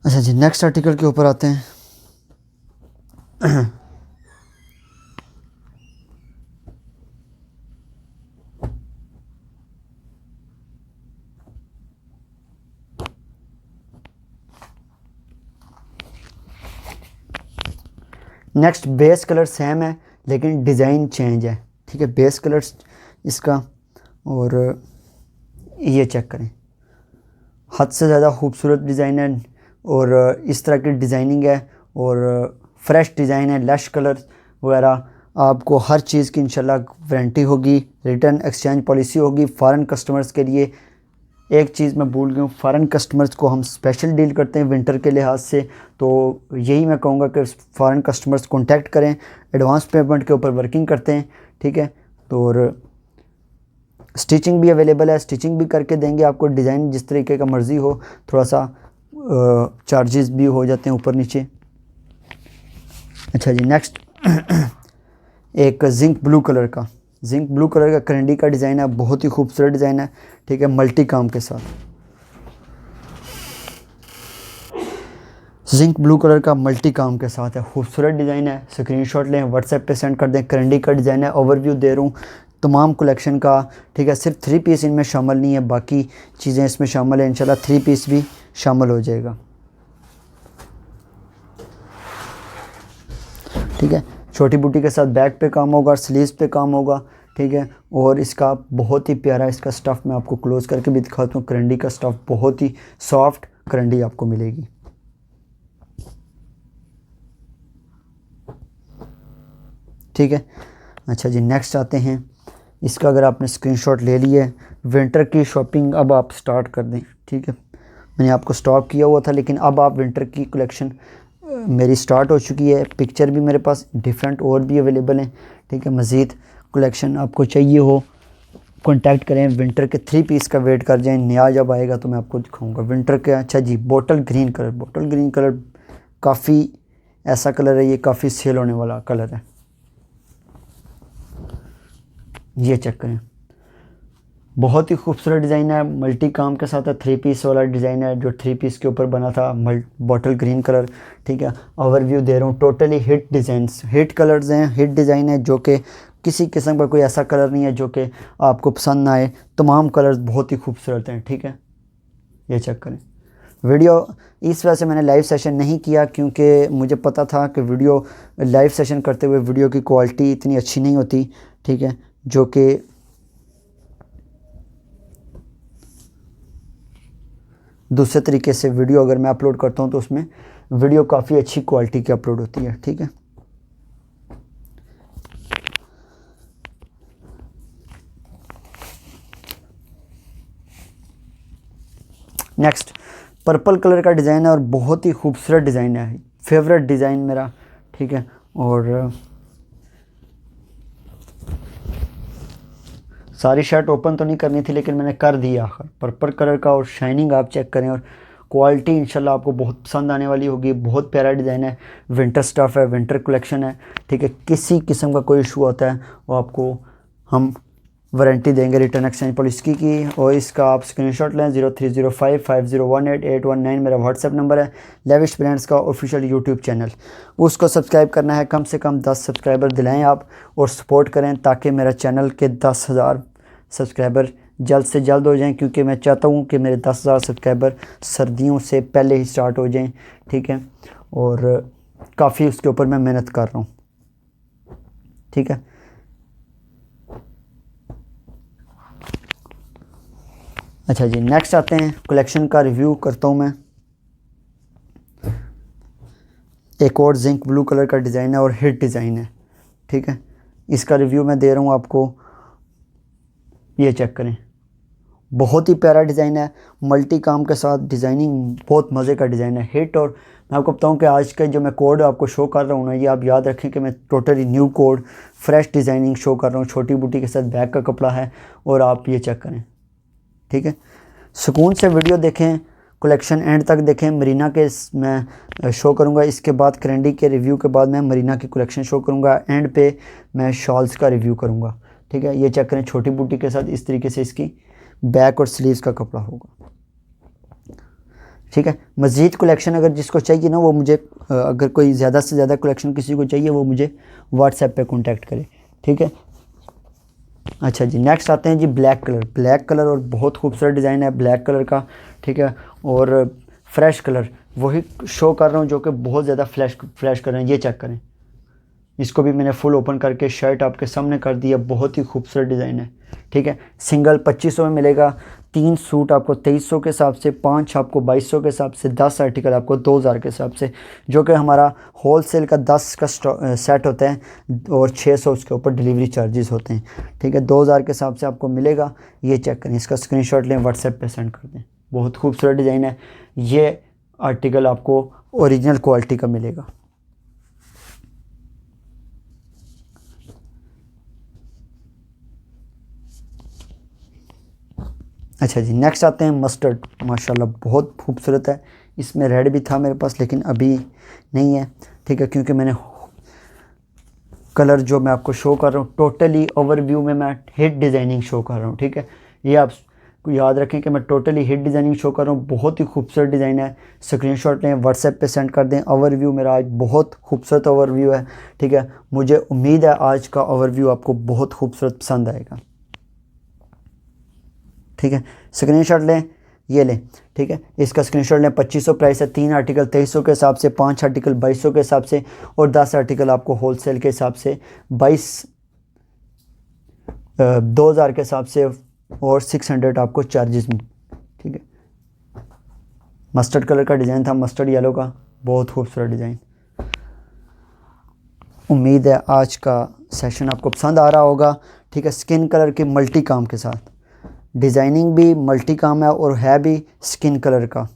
अच्छा जी, नेक्स्ट आर्टिकल के ऊपर आते हैं। नेक्स्ट बेस कलर सेम है लेकिन डिज़ाइन चेंज है, ठीक है, बेस कलर इसका। और ये चेक करें, हद से ज़्यादा खूबसूरत डिज़ाइन है और इस तरह की डिज़ाइनिंग है और फ्रेश डिज़ाइन है, लश कलर वगैरह। आपको हर चीज़ की इंशाल्लाह वारंटी होगी, रिटर्न एक्सचेंज पॉलिसी होगी। फ़ॉरेन कस्टमर्स के लिए एक चीज़ मैं भूल गया हूँ, फ़ॉरेन कस्टमर्स को हम स्पेशल डील करते हैं विंटर के लिहाज से, तो यही मैं कहूँगा कि फ़ॉरेन कस्टमर्स कॉन्टैक्ट करें, एडवांस पेमेंट के ऊपर वर्किंग करते हैं, ठीक है। तो और स्टिचिंग भी अवेलेबल है, स्टिचिंग भी करके देंगे आपको, डिज़ाइन जिस तरीके का मर्ज़ी हो, थोड़ा सा चार्जेस भी हो जाते हैं ऊपर नीचे। अच्छा जी, नेक्स्ट एक जिंक ब्लू कलर का करंडी का डिज़ाइन है, बहुत ही खूबसूरत डिज़ाइन है, ठीक है, मल्टी काम के साथ। जिंक ब्लू कलर का मल्टी काम के साथ है, खूबसूरत डिज़ाइन है। स्क्रीनशॉट लें, व्हाट्सएप पे सेंड कर दें। करंडी का डिज़ाइन है, ओवरव्यू दे रहा हूँ तमाम कलेक्शन का, ठीक है। सिर्फ 3 पीस इनमें शामिल नहीं है, बाकी चीज़ें इसमें शामिल है, इंशाल्लाह 3 पीस भी शामिल हो जाएगा, ठीक है। छोटी बूटी के साथ बैक पे काम होगा, स्लीव्स पे काम होगा, ठीक है। और इसका बहुत ही प्यारा इसका स्टफ़ मैं आपको क्लोज करके भी दिखाता हूँ। करंडी का स्टफ़ बहुत ही सॉफ्ट करंडी आपको मिलेगी, ठीक है। अच्छा जी, नेक्स्ट आते हैं। इसका अगर आपने स्क्रीनशॉट ले लिया है, विंटर की शॉपिंग अब आप स्टार्ट कर दें, ठीक है। मैंने आपको स्टॉक किया हुआ था लेकिन अब आप विंटर की कलेक्शन मेरी स्टार्ट हो चुकी है। पिक्चर भी मेरे पास डिफरेंट और भी अवेलेबल हैं, ठीक है। मज़ीद कलेक्शन आपको चाहिए हो कॉन्टैक्ट करें। विंटर के 3 पीस का वेट कर जाएं, नया जब आएगा तो मैं आपको दिखाऊंगा विंटर के। अच्छा जी, बॉटल ग्रीन कलर काफ़ी ऐसा कलर है, ये काफ़ी सेल होने वाला कलर है। ये चेक करें, बहुत ही खूबसूरत डिज़ाइन है, मल्टी काम के साथ है। 3 पीस वाला डिज़ाइन है जो 3 पीस के ऊपर बना था, बॉटल ग्रीन कलर, ठीक है। ओवरव्यू दे रहा हूँ, totally hit designs, hit colours हैं, हिट डिज़ाइन है, जो कि किसी किस्म का कोई ऐसा कलर नहीं है जो कि आपको पसंद ना आए। तमाम कलर्स बहुत ही खूबसूरत हैं, ठीक है। ये चेक करें। वीडियो इस वजह से मैंने लाइव सेशन नहीं किया क्योंकि मुझे पता था कि वीडियो लाइव सेशन करते हुए वीडियो की क्वालिटी इतनी अच्छी नहीं होती, ठीक है। जो कि दूसरे तरीके से वीडियो अगर मैं अपलोड करता हूं तो उसमें वीडियो काफ़ी अच्छी क्वालिटी की अपलोड होती है, ठीक है। नेक्स्ट पर्पल कलर का डिज़ाइन है और बहुत ही खूबसूरत डिज़ाइन है, फेवरेट डिज़ाइन मेरा, ठीक है। और सारी शर्ट ओपन तो नहीं करनी थी लेकिन मैंने कर दी आखिर। पर्पल कलर का और शाइनिंग आप चेक करें और क्वालिटी इंशाल्लाह आपको बहुत पसंद आने वाली होगी। बहुत प्यारा डिज़ाइन है, विंटर स्टफ़ है, विंटर कलेक्शन है, ठीक है। किसी किस्म का कोई इशू आता है वो आपको हम वारंटी देंगे रिटर्न एक्सचेंज पॉलिसी की। और इसका आप स्क्रीनशॉट लें। 03055018 मेरा व्हाट्सएप नंबर है। लेविश ब्रांड्स का ऑफिशियल यूट्यूब चैनल, उसको सब्सक्राइब करना है, कम से कम 10 सब्सक्राइबर दिलाएं आप और सपोर्ट करें ताकि मेरा चैनल के 10,000 सब्सक्राइबर जल्द से जल्द हो जाएं, क्योंकि मैं चाहता हूं कि मेरे 10,000 सब्सक्राइबर सर्दियों से पहले ही स्टार्ट हो जाएं, ठीक है। और काफ़ी उसके ऊपर मैं मेहनत कर रहा हूं, ठीक है। अच्छा जी, नेक्स्ट आते हैं, कलेक्शन का रिव्यू करता हूँ मैं। एक और जिंक ब्लू कलर का डिज़ाइन है और हिट डिज़ाइन है, ठीक है। इसका रिव्यू मैं दे रहा हूँ आपको, ये चेक करें। बहुत ही प्यारा डिज़ाइन है, मल्टी काम के साथ डिज़ाइनिंग, बहुत मज़े का डिज़ाइन है, हिट। और मैं आपको बताऊं कि आज का जो मैं कोड आपको शो कर रहा हूँ ना, ये आप याद रखें कि मैं totally new code fresh designing show कर रहा हूँ। छोटी बूटी के साथ बैग का कपड़ा है और आप ये चेक करें, ठीक है। सुकून से वीडियो देखें, कलेक्शन एंड तक देखें। मरीना के मैं शो करूंगा, इसके बाद करंडी के रिव्यू के बाद मैं मरीना की कलेक्शन शो करूंगा, एंड पे मैं शॉल्स का रिव्यू करूंगा, ठीक है। ये चेक करें, छोटी बूटी के साथ इस तरीके से इसकी बैक और स्लीव्स का कपड़ा होगा, ठीक है। मज़ीद कलेक्शन अगर जिसको चाहिए ना वो मुझे, अगर कोई ज़्यादा से ज़्यादा कलेक्शन किसी को चाहिए वो मुझे व्हाट्सएप पे कांटेक्ट करे, ठीक है। अच्छा जी, नेक्स्ट आते हैं जी ब्लैक कलर और बहुत खूबसूरत डिज़ाइन है ब्लैक कलर का, ठीक है। और फ्रेश कलर वही शो कर रहा हूँ जो कि बहुत ज़्यादा फ्लैश कर रहे हैं। ये चेक करें, इसको भी मैंने फुल ओपन करके शर्ट आपके सामने कर दी है। बहुत ही खूबसूरत डिज़ाइन है, ठीक है। सिंगल 2500 में मिलेगा, 3 सूट आपको 2300 के हिसाब से, 5 आपको 2200 के हिसाब से, 10 आर्टिकल आपको 2000 के हिसाब से, जो कि हमारा होल सेल का 10 का सेट होता है और 600 उसके ऊपर डिलीवरी चार्जेस होते हैं, ठीक है। 2000 के हिसाब से आपको मिलेगा। ये चेक करें, इसका स्क्रीनशॉट लें, व्हाट्सएप पे सेंड कर दें। बहुत खूबसूरत डिज़ाइन है। ये आर्टिकल आपको ओरिजिनल क्वालिटी का मिलेगा। अच्छा जी, नेक्स्ट आते हैं मस्टर्ड। माशाल्लाह बहुत खूबसूरत है। इसमें रेड भी था मेरे पास लेकिन अभी नहीं है, ठीक है, क्योंकि मैंने कलर जो मैं आपको शो कर रहा हूँ टोटली ओवरव्यू में मैं हिट डिज़ाइनिंग शो कर रहा हूँ, ठीक है। ये आप याद रखें कि मैं टोटली हिट डिज़ाइनिंग शो कर रहा हूँ। बहुत ही खूबसूरत डिज़ाइन है। स्क्रीनशॉट लें, व्हाट्सएप पे सेंड कर दें। ओवरव्यू मेरा आज बहुत खूबसूरत ओवरव्यू है, ठीक है। मुझे उम्मीद है आज का ओवरव्यू आपको बहुत खूबसूरत पसंद आएगा, ठीक है। स्क्रीनशॉट लें, ये लें, ठीक है। इसका स्क्रीनशॉट लें। 2500 प्राइस है। 3 आर्टिकल 2300 के हिसाब से, 5 आर्टिकल 2200 के हिसाब से और 10 आर्टिकल आपको होलसेल के हिसाब से 2000 के हिसाब से और 600 आपको चार्जेस में, ठीक है। मस्टर्ड कलर का डिज़ाइन था, मस्टर्ड येलो का, बहुत खूबसूरत डिज़ाइन। उम्मीद है आज का सेशन आपको पसंद आ रहा होगा, ठीक है। स्किन कलर के मल्टी काम के साथ, डिज़ाइनिंग भी मल्टी काम है और है भी स्किन कलर का।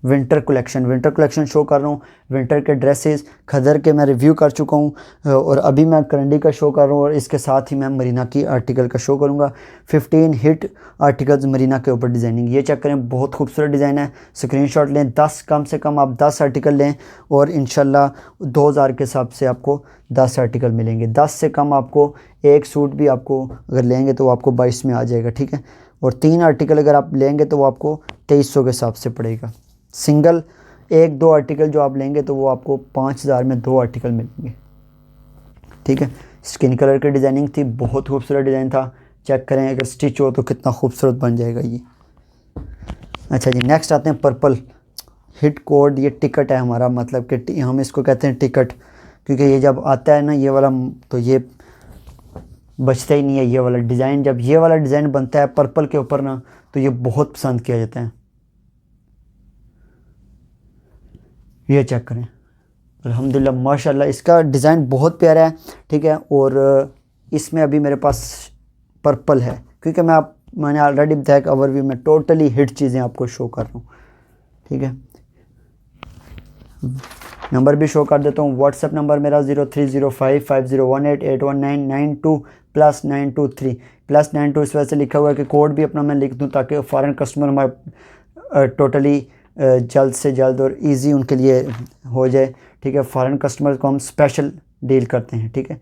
विंटर कलेक्शन शो कर रहा हूँ। विंटर के ड्रेसेस खदर के मैं रिव्यू कर चुका हूँ और अभी मैं करंडी का शो कर रहा हूँ और इसके साथ ही मैं मरीना की आर्टिकल का शो करूँगा। 15 हिट आर्टिकल्स मरीना के ऊपर डिज़ाइनिंग। ये चेक करें, बहुत खूबसूरत डिज़ाइन है। स्क्रीनशॉट लें। 10 कम से कम आप 10 आर्टिकल लें और इंशाल्लाह 2000 के हिसाब से आपको 10 आर्टिकल मिलेंगे। 10 से कम आपको एक सूट भी आपको अगर लेंगे तो आपको 22 में आ जाएगा, ठीक है। और 3 आर्टिकल अगर आप लेंगे तो वो आपको 2300 के हिसाब से पड़ेगा। सिंगल 1-2 आर्टिकल जो आप लेंगे तो वो आपको 5000 में 2 आर्टिकल मिलेंगे, ठीक है। स्किन कलर की डिज़ाइनिंग थी, बहुत खूबसूरत डिज़ाइन था। चेक करें, अगर स्टिच हो तो कितना खूबसूरत बन जाएगा ये। अच्छा जी, नेक्स्ट आते हैं पर्पल हिट कोड। ये टिकट है हमारा, मतलब कि हम इसको कहते हैं टिकट, क्योंकि ये जब आता है ना ये वाला तो ये बचता ही नहीं है। ये वाला डिज़ाइन, जब ये वाला डिज़ाइन बनता है पर्पल के ऊपर ना तो ये बहुत पसंद किया जाता है। ये चेक करें, अल्हम्दुलिल्लाह माशाल्लाह, इसका डिज़ाइन बहुत प्यारा है, ठीक है। और इसमें अभी मेरे पास पर्पल है, क्योंकि मैंने ऑलरेडी बताया कि ओवरव्यू में टोटली हिट चीज़ें आपको शो कर रहा हूँ, ठीक है। नंबर भी शो कर देता हूँ। व्हाट्सएप नंबर मेरा 030550188199 +923 +92। इस वजह से लिखा हुआ है कि कोड भी अपना मैं लिख दूँ ताकि फ़ॉरेन कस्टमर हमारे टोटली जल्द से जल्द और इजी उनके लिए हो जाए, ठीक है। फ़ॉरेन कस्टमर को हम स्पेशल डील करते हैं, ठीक है।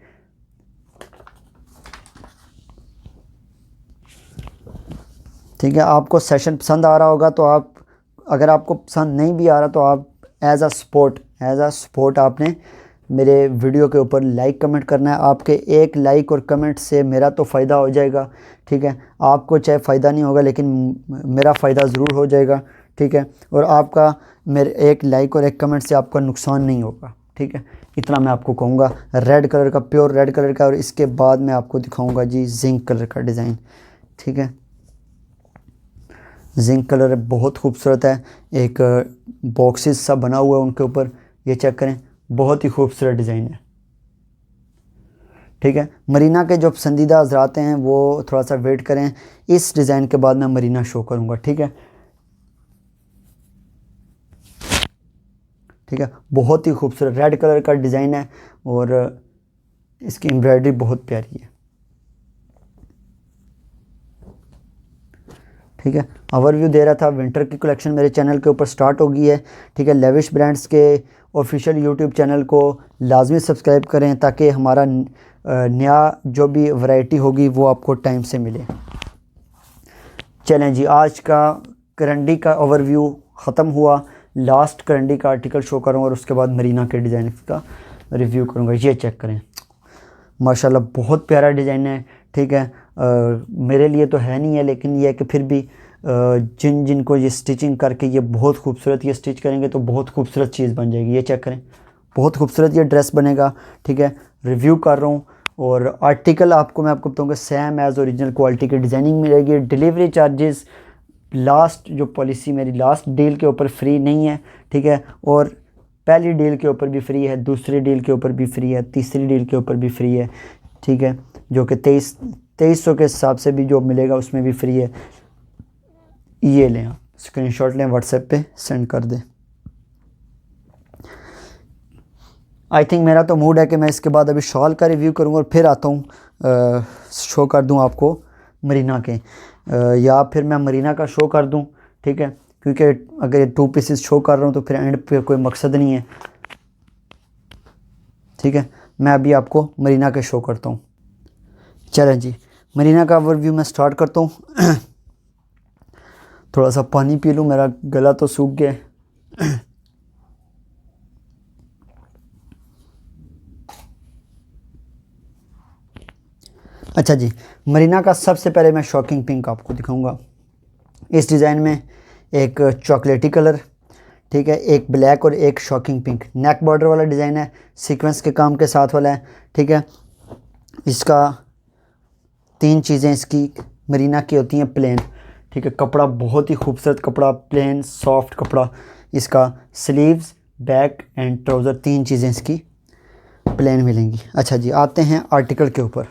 ठीक है, आपको सेशन पसंद आ रहा होगा तो आप, अगर आपको पसंद नहीं भी आ रहा तो आप एज़ अ सपोर्ट आपने मेरे वीडियो के ऊपर लाइक कमेंट करना है। आपके एक लाइक और कमेंट से मेरा तो फ़ायदा हो जाएगा, ठीक है। आपको चाहे फ़ायदा नहीं होगा लेकिन मेरा फ़ायदा ज़रूर हो जाएगा, ठीक है। और आपका मेरे एक लाइक और एक कमेंट से आपका नुकसान नहीं होगा, ठीक है। इतना मैं आपको कहूँगा। रेड कलर का, प्योर रेड कलर का, और इसके बाद मैं आपको दिखाऊँगा जी जिंक कलर का डिज़ाइन, ठीक है। जिंक कलर बहुत खूबसूरत है। एक बॉक्सेस सा बना हुआ है उनके ऊपर, ये चेक करें, बहुत ही खूबसूरत डिज़ाइन है, ठीक है। मरीना के जो पसंदीदा हज़रात हैं वो थोड़ा सा वेट करें, इस डिज़ाइन के बाद मैं मरीना शो करूँगा, ठीक है। ठीक है, बहुत ही खूबसूरत रेड कलर का डिज़ाइन है और इसकी एम्ब्रॉयडरी बहुत प्यारी है, ठीक है। ओवरव्यू दे रहा था। विंटर की कलेक्शन मेरे चैनल के ऊपर स्टार्ट हो गई है, ठीक है। लेविश ब्रांड्स के ऑफिशियल यूट्यूब चैनल को लाजमी सब्सक्राइब करें ताकि हमारा नया जो भी वैरायटी होगी वो आपको टाइम से मिले। चलें जी, आज का करंडी का ओवरव्यू ख़त्म हुआ। लास्ट करंडी का आर्टिकल शो करूँगा और उसके बाद मरीना के डिज़ाइन का रिव्यू करूँगा। ये चेक करें, माशाल्लाह बहुत प्यारा डिज़ाइन है, ठीक है। मेरे लिए तो है नहीं है लेकिन ये है कि फिर भी जिनको ये स्टिचिंग करके ये बहुत खूबसूरत ये स्टिच करेंगे तो बहुत खूबसूरत चीज़ बन जाएगी। ये चेक करें, बहुत खूबसूरत ये ड्रेस बनेगा, ठीक है। रिव्यू कर रहा हूँ और आर्टिकल आपको मैं आपको बताऊँगा सेम एज़ ओरिजिनल क्वालिटी की डिज़ाइनिंग मिलेगी। डिलीवरी चार्जेस लास्ट जो पॉलिसी मेरी लास्ट डील के ऊपर फ्री नहीं है, ठीक है। और पहली डील के ऊपर भी फ्री है, दूसरी डील के ऊपर भी फ्री है, तीसरी डील के ऊपर भी फ्री है, ठीक है। जो कि 2300 के हिसाब से भी जो मिलेगा उसमें भी फ्री है। ये लें, आप स्क्रीनशॉट लें, व्हाट्सएप पे सेंड कर दें। आई थिंक मेरा तो मूड है कि मैं इसके बाद अभी शॉल का रिव्यू करूँगा और फिर आता हूँ शो कर दूँ आपको मरीना के, या फिर मैं मरीना का शो कर दूँ, ठीक है। क्योंकि अगर ये 2 पीसेस शो कर रहा हूँ तो फिर एंड पे कोई मकसद नहीं है, ठीक है। मैं अभी आपको मरीना के शो करता हूँ। चलें जी, मरीना का ओवरव्यू मैं स्टार्ट करता हूँ। थोड़ा सा पानी पी लूँ, मेरा गला तो सूख गया है। अच्छा जी, मरीना का सबसे पहले मैं शॉकिंग पिंक आपको दिखाऊंगा। इस डिज़ाइन में एक चॉकलेटी कलर, ठीक है, एक ब्लैक और एक शॉकिंग पिंक। नेक बॉर्डर वाला डिज़ाइन है, सीक्वेंस के काम के साथ वाला है, ठीक है। इसका 3 चीज़ें इसकी मरीना की होती हैं प्लेन, ठीक है। कपड़ा बहुत ही खूबसूरत कपड़ा, प्लेन सॉफ्ट कपड़ा। इसका स्लीव्स, बैक एंड ट्राउज़र 3 चीज़ें इसकी प्लेन मिलेंगी। अच्छा जी, आते हैं आर्टिकल के ऊपर।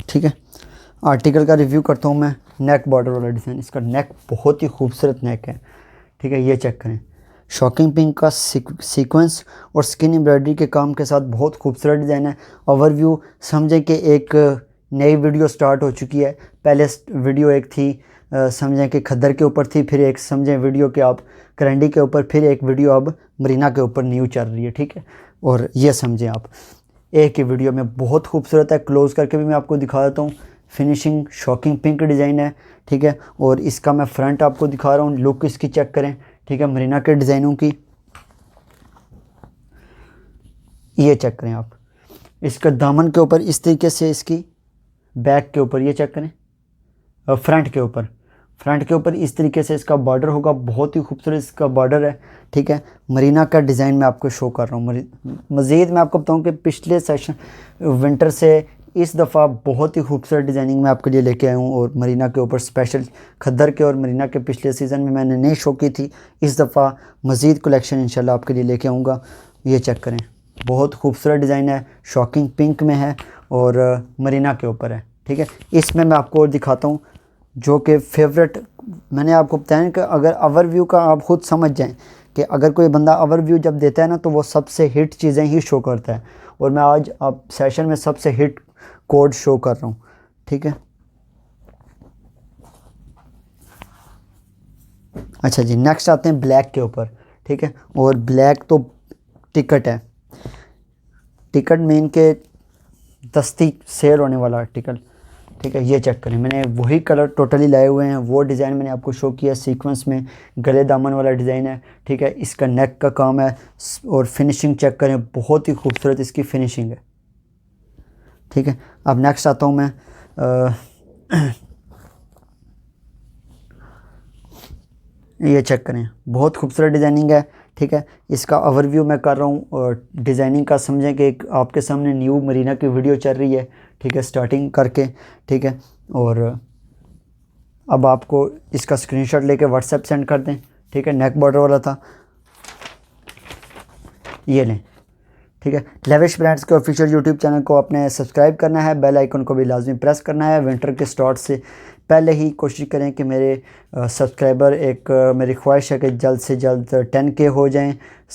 ठीक है, आर्टिकल का रिव्यू करता हूँ मैं। नेक बॉर्डर वाला डिज़ाइन, इसका नेक बहुत ही खूबसूरत नेक है, ठीक है। ये चेक करें, शॉकिंग पिंक का सीक्वेंस और स्किन एम्ब्रॉयडरी के काम के साथ बहुत खूबसूरत डिज़ाइन है। ओवरव्यू समझें कि एक नई वीडियो स्टार्ट हो चुकी है। पहले वीडियो एक थी समझें कि खद्दर के ऊपर थी, फिर एक समझें वीडियो कि आप करंडी के ऊपर, फिर एक वीडियो अब मरीना के ऊपर न्यू चल रही है, ठीक है। और ये समझें आप एक ही वीडियो में बहुत खूबसूरत है। क्लोज़ करके भी मैं आपको दिखा देता हूँ। फिनिशिंग शॉकिंग पिंक डिज़ाइन है, ठीक है। और इसका मैं फ्रंट आपको दिखा रहा हूँ, लुक इसकी चेक करें, ठीक है, मरीना के डिज़ाइनों की। ये चेक करें आप, इसका दामन के ऊपर इस तरीके से, इसकी बैक के ऊपर ये चेक करें, फ्रंट के ऊपर इस तरीके से इसका बॉर्डर होगा। बहुत ही खूबसूरत इसका बॉर्डर है, ठीक है। मरीना का डिज़ाइन मैं आपको शो कर रहा हूँ। मज़ीद मैं आपको बताऊँ कि पिछले सेशन विंटर से इस दफ़ा बहुत ही खूबसूरत डिज़ाइनिंग मैं आपके लिए लेके आया हूँ। और मरीना के ऊपर स्पेशल खद्दर के और मरीना के पिछले सीज़न में मैंने नहीं शो की थी, इस दफ़ा मज़ीद कलेक्शन इंशाल्लाह आपके लिए लेके आऊँगा। ये चेक करें, बहुत खूबसूरत डिज़ाइन है, शॉकिंग पिंक में है और मरीना के ऊपर है, ठीक है। इसमें मैं आपको और दिखाता हूँ जो कि फेवरेट मैंने आपको बताया कि अगर ओवरव्यू का आप ख़ुद समझ जाएं कि अगर कोई बंदा ओवरव्यू जब देता है ना तो वो सबसे हिट चीज़ें ही शो करता है। और मैं आज आप सेशन में सबसे हिट कोड शो कर रहा हूँ, ठीक है। अच्छा जी, नेक्स्ट आते हैं ब्लैक के ऊपर, ठीक है। और ब्लैक तो टिकट है, टिकट मेन के दस्ती सेल होने वाला आर्टिकल, ठीक है। ये चेक करें, मैंने वही कलर टोटली लाए हुए हैं, वो डिज़ाइन मैंने आपको शो किया। सीक्वेंस में गले दामन वाला डिज़ाइन है, ठीक है। इसका नेक का काम है और फिनिशिंग चेक करें, बहुत ही खूबसूरत इसकी फिनिशिंग है, ठीक है। अब नेक्स्ट आता हूँ मैं ये चेक करें, बहुत खूबसूरत डिज़ाइनिंग है, ठीक है। इसका ओवरव्यू मैं कर रहा हूँ और डिज़ाइनिंग का समझें कि एक आपके सामने न्यू मरीना की वीडियो चल रही है, ठीक है, स्टार्टिंग करके, ठीक है। और अब आपको इसका स्क्रीनशॉट लेके व्हाट्सएप सेंड कर दें, ठीक है। नेक बॉर्डर वाला था, ये लें, ठीक है। लेविश ब्रांड्स के ऑफिशियल यूट्यूब चैनल को आपने सब्सक्राइब करना है, बेल आइकन को भी लाजमी प्रेस करना है। विंटर के स्टार्ट से पहले ही कोशिश करें कि मेरे सब्सक्राइबर मेरी ख्वाहिश है कि जल्द से जल्द 10K हो जाएं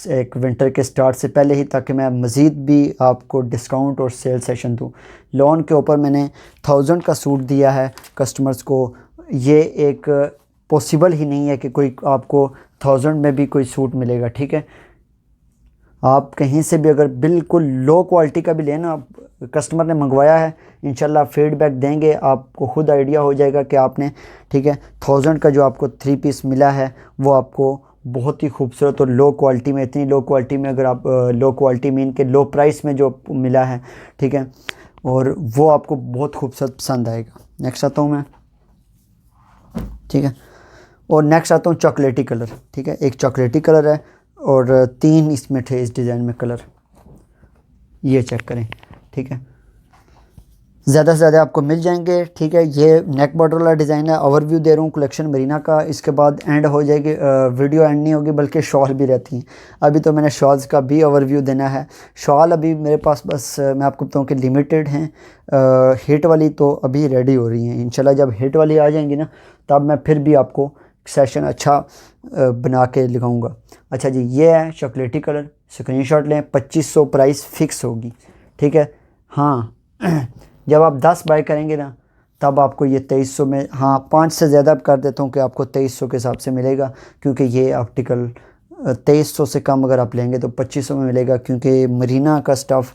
एक विंटर के स्टार्ट से पहले ही, ताकि मैं मज़ीद भी आपको डिस्काउंट और सेल सेशन दूँ। लोन के ऊपर मैंने 1000 का सूट दिया है कस्टमर्स को। ये एक पॉसिबल ही नहीं है कि कोई आपको 1000 में भी कोई सूट मिलेगा, ठीक है। आप कहीं से भी अगर बिल्कुल लो क्वालिटी का भी लेना, कस्टमर ने मंगवाया है, इंशाल्लाह फीडबैक देंगे, आपको खुद आइडिया हो जाएगा कि आपने, ठीक है, 1000 का जो आपको 3 पीस मिला है वो आपको बहुत ही खूबसूरत और लो क्वालिटी में, इतनी लो क्वालिटी में, अगर आप लो क्वालिटी मीन के लो प्राइस में जो मिला है, ठीक है, और वो आपको बहुत खूबसूरत पसंद आएगा। नेक्स्ट आता हूँ मैं, ठीक है। और नेक्स्ट आता हूँ चॉकलेटी कलर, ठीक है। एक चॉकलेटी कलर है और 3 इसमें थे इस डिज़ाइन में कलर, ये चेक करें, ठीक है। ज़्यादा से ज़्यादा आपको मिल जाएंगे, ठीक है। ये नेक बॉर्डर वाला डिज़ाइन है। ओवरव्यू दे रहा हूँ कलेक्शन मरीना का, इसके बाद एंड हो जाएगी। वीडियो एंड नहीं होगी बल्कि शॉल भी रहती हैं। अभी तो मैंने शॉल्स का भी ओवरव्यू देना है। शॉल अभी मेरे पास बस मैं आपको बताऊँ कि लिमिटेड हैं। हिट वाली तो अभी रेडी हो रही हैं, इंशाल्लाह जब हिट वाली आ जाएंगी ना तब मैं फिर भी आपको सेशन अच्छा बना के दिखाऊँगा। अच्छा जी, ये है चॉकलेटी कलर, स्क्रीनशॉट लें। 2500 प्राइस फ़िक्स होगी, ठीक है। हाँ जब आप 10 बाय करेंगे ना तब आपको ये 2300 में, हाँ 5 से ज़्यादा कर देता हूँ कि आपको 2300 के हिसाब से मिलेगा, क्योंकि ये आर्टिकल 2300 से कम अगर आप लेंगे तो 2500 में मिलेगा। क्योंकि मरीना का स्टफ़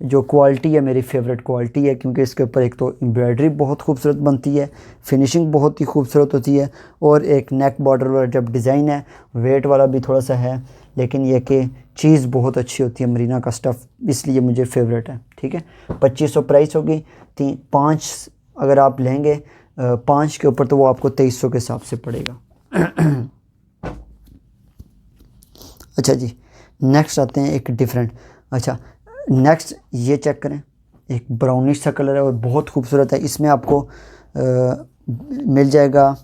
जो क्वालिटी है मेरी फेवरेट क्वालिटी है, क्योंकि इसके ऊपर एक तो एम्ब्रॉयडरी बहुत खूबसूरत बनती है, फिनिशिंग बहुत ही खूबसूरत होती है, और एक नेक बॉर्डर वाला जब डिज़ाइन है वेट वाला भी थोड़ा सा है, लेकिन यह कि चीज़ बहुत अच्छी होती है मरीना का स्टफ़, इसलिए मुझे फेवरेट है, ठीक है। 2500 प्राइस होगी। 5 अगर आप लेंगे 5 के ऊपर तो वो आपको 2300 के हिसाब से पड़ेगा। अच्छा जी, नेक्स्ट आते हैं एक डिफरेंट। अच्छा नेक्स्ट ये चेक करें, एक ब्राउनिश सा कलर है और बहुत खूबसूरत है। इसमें आपको मिल जाएगा,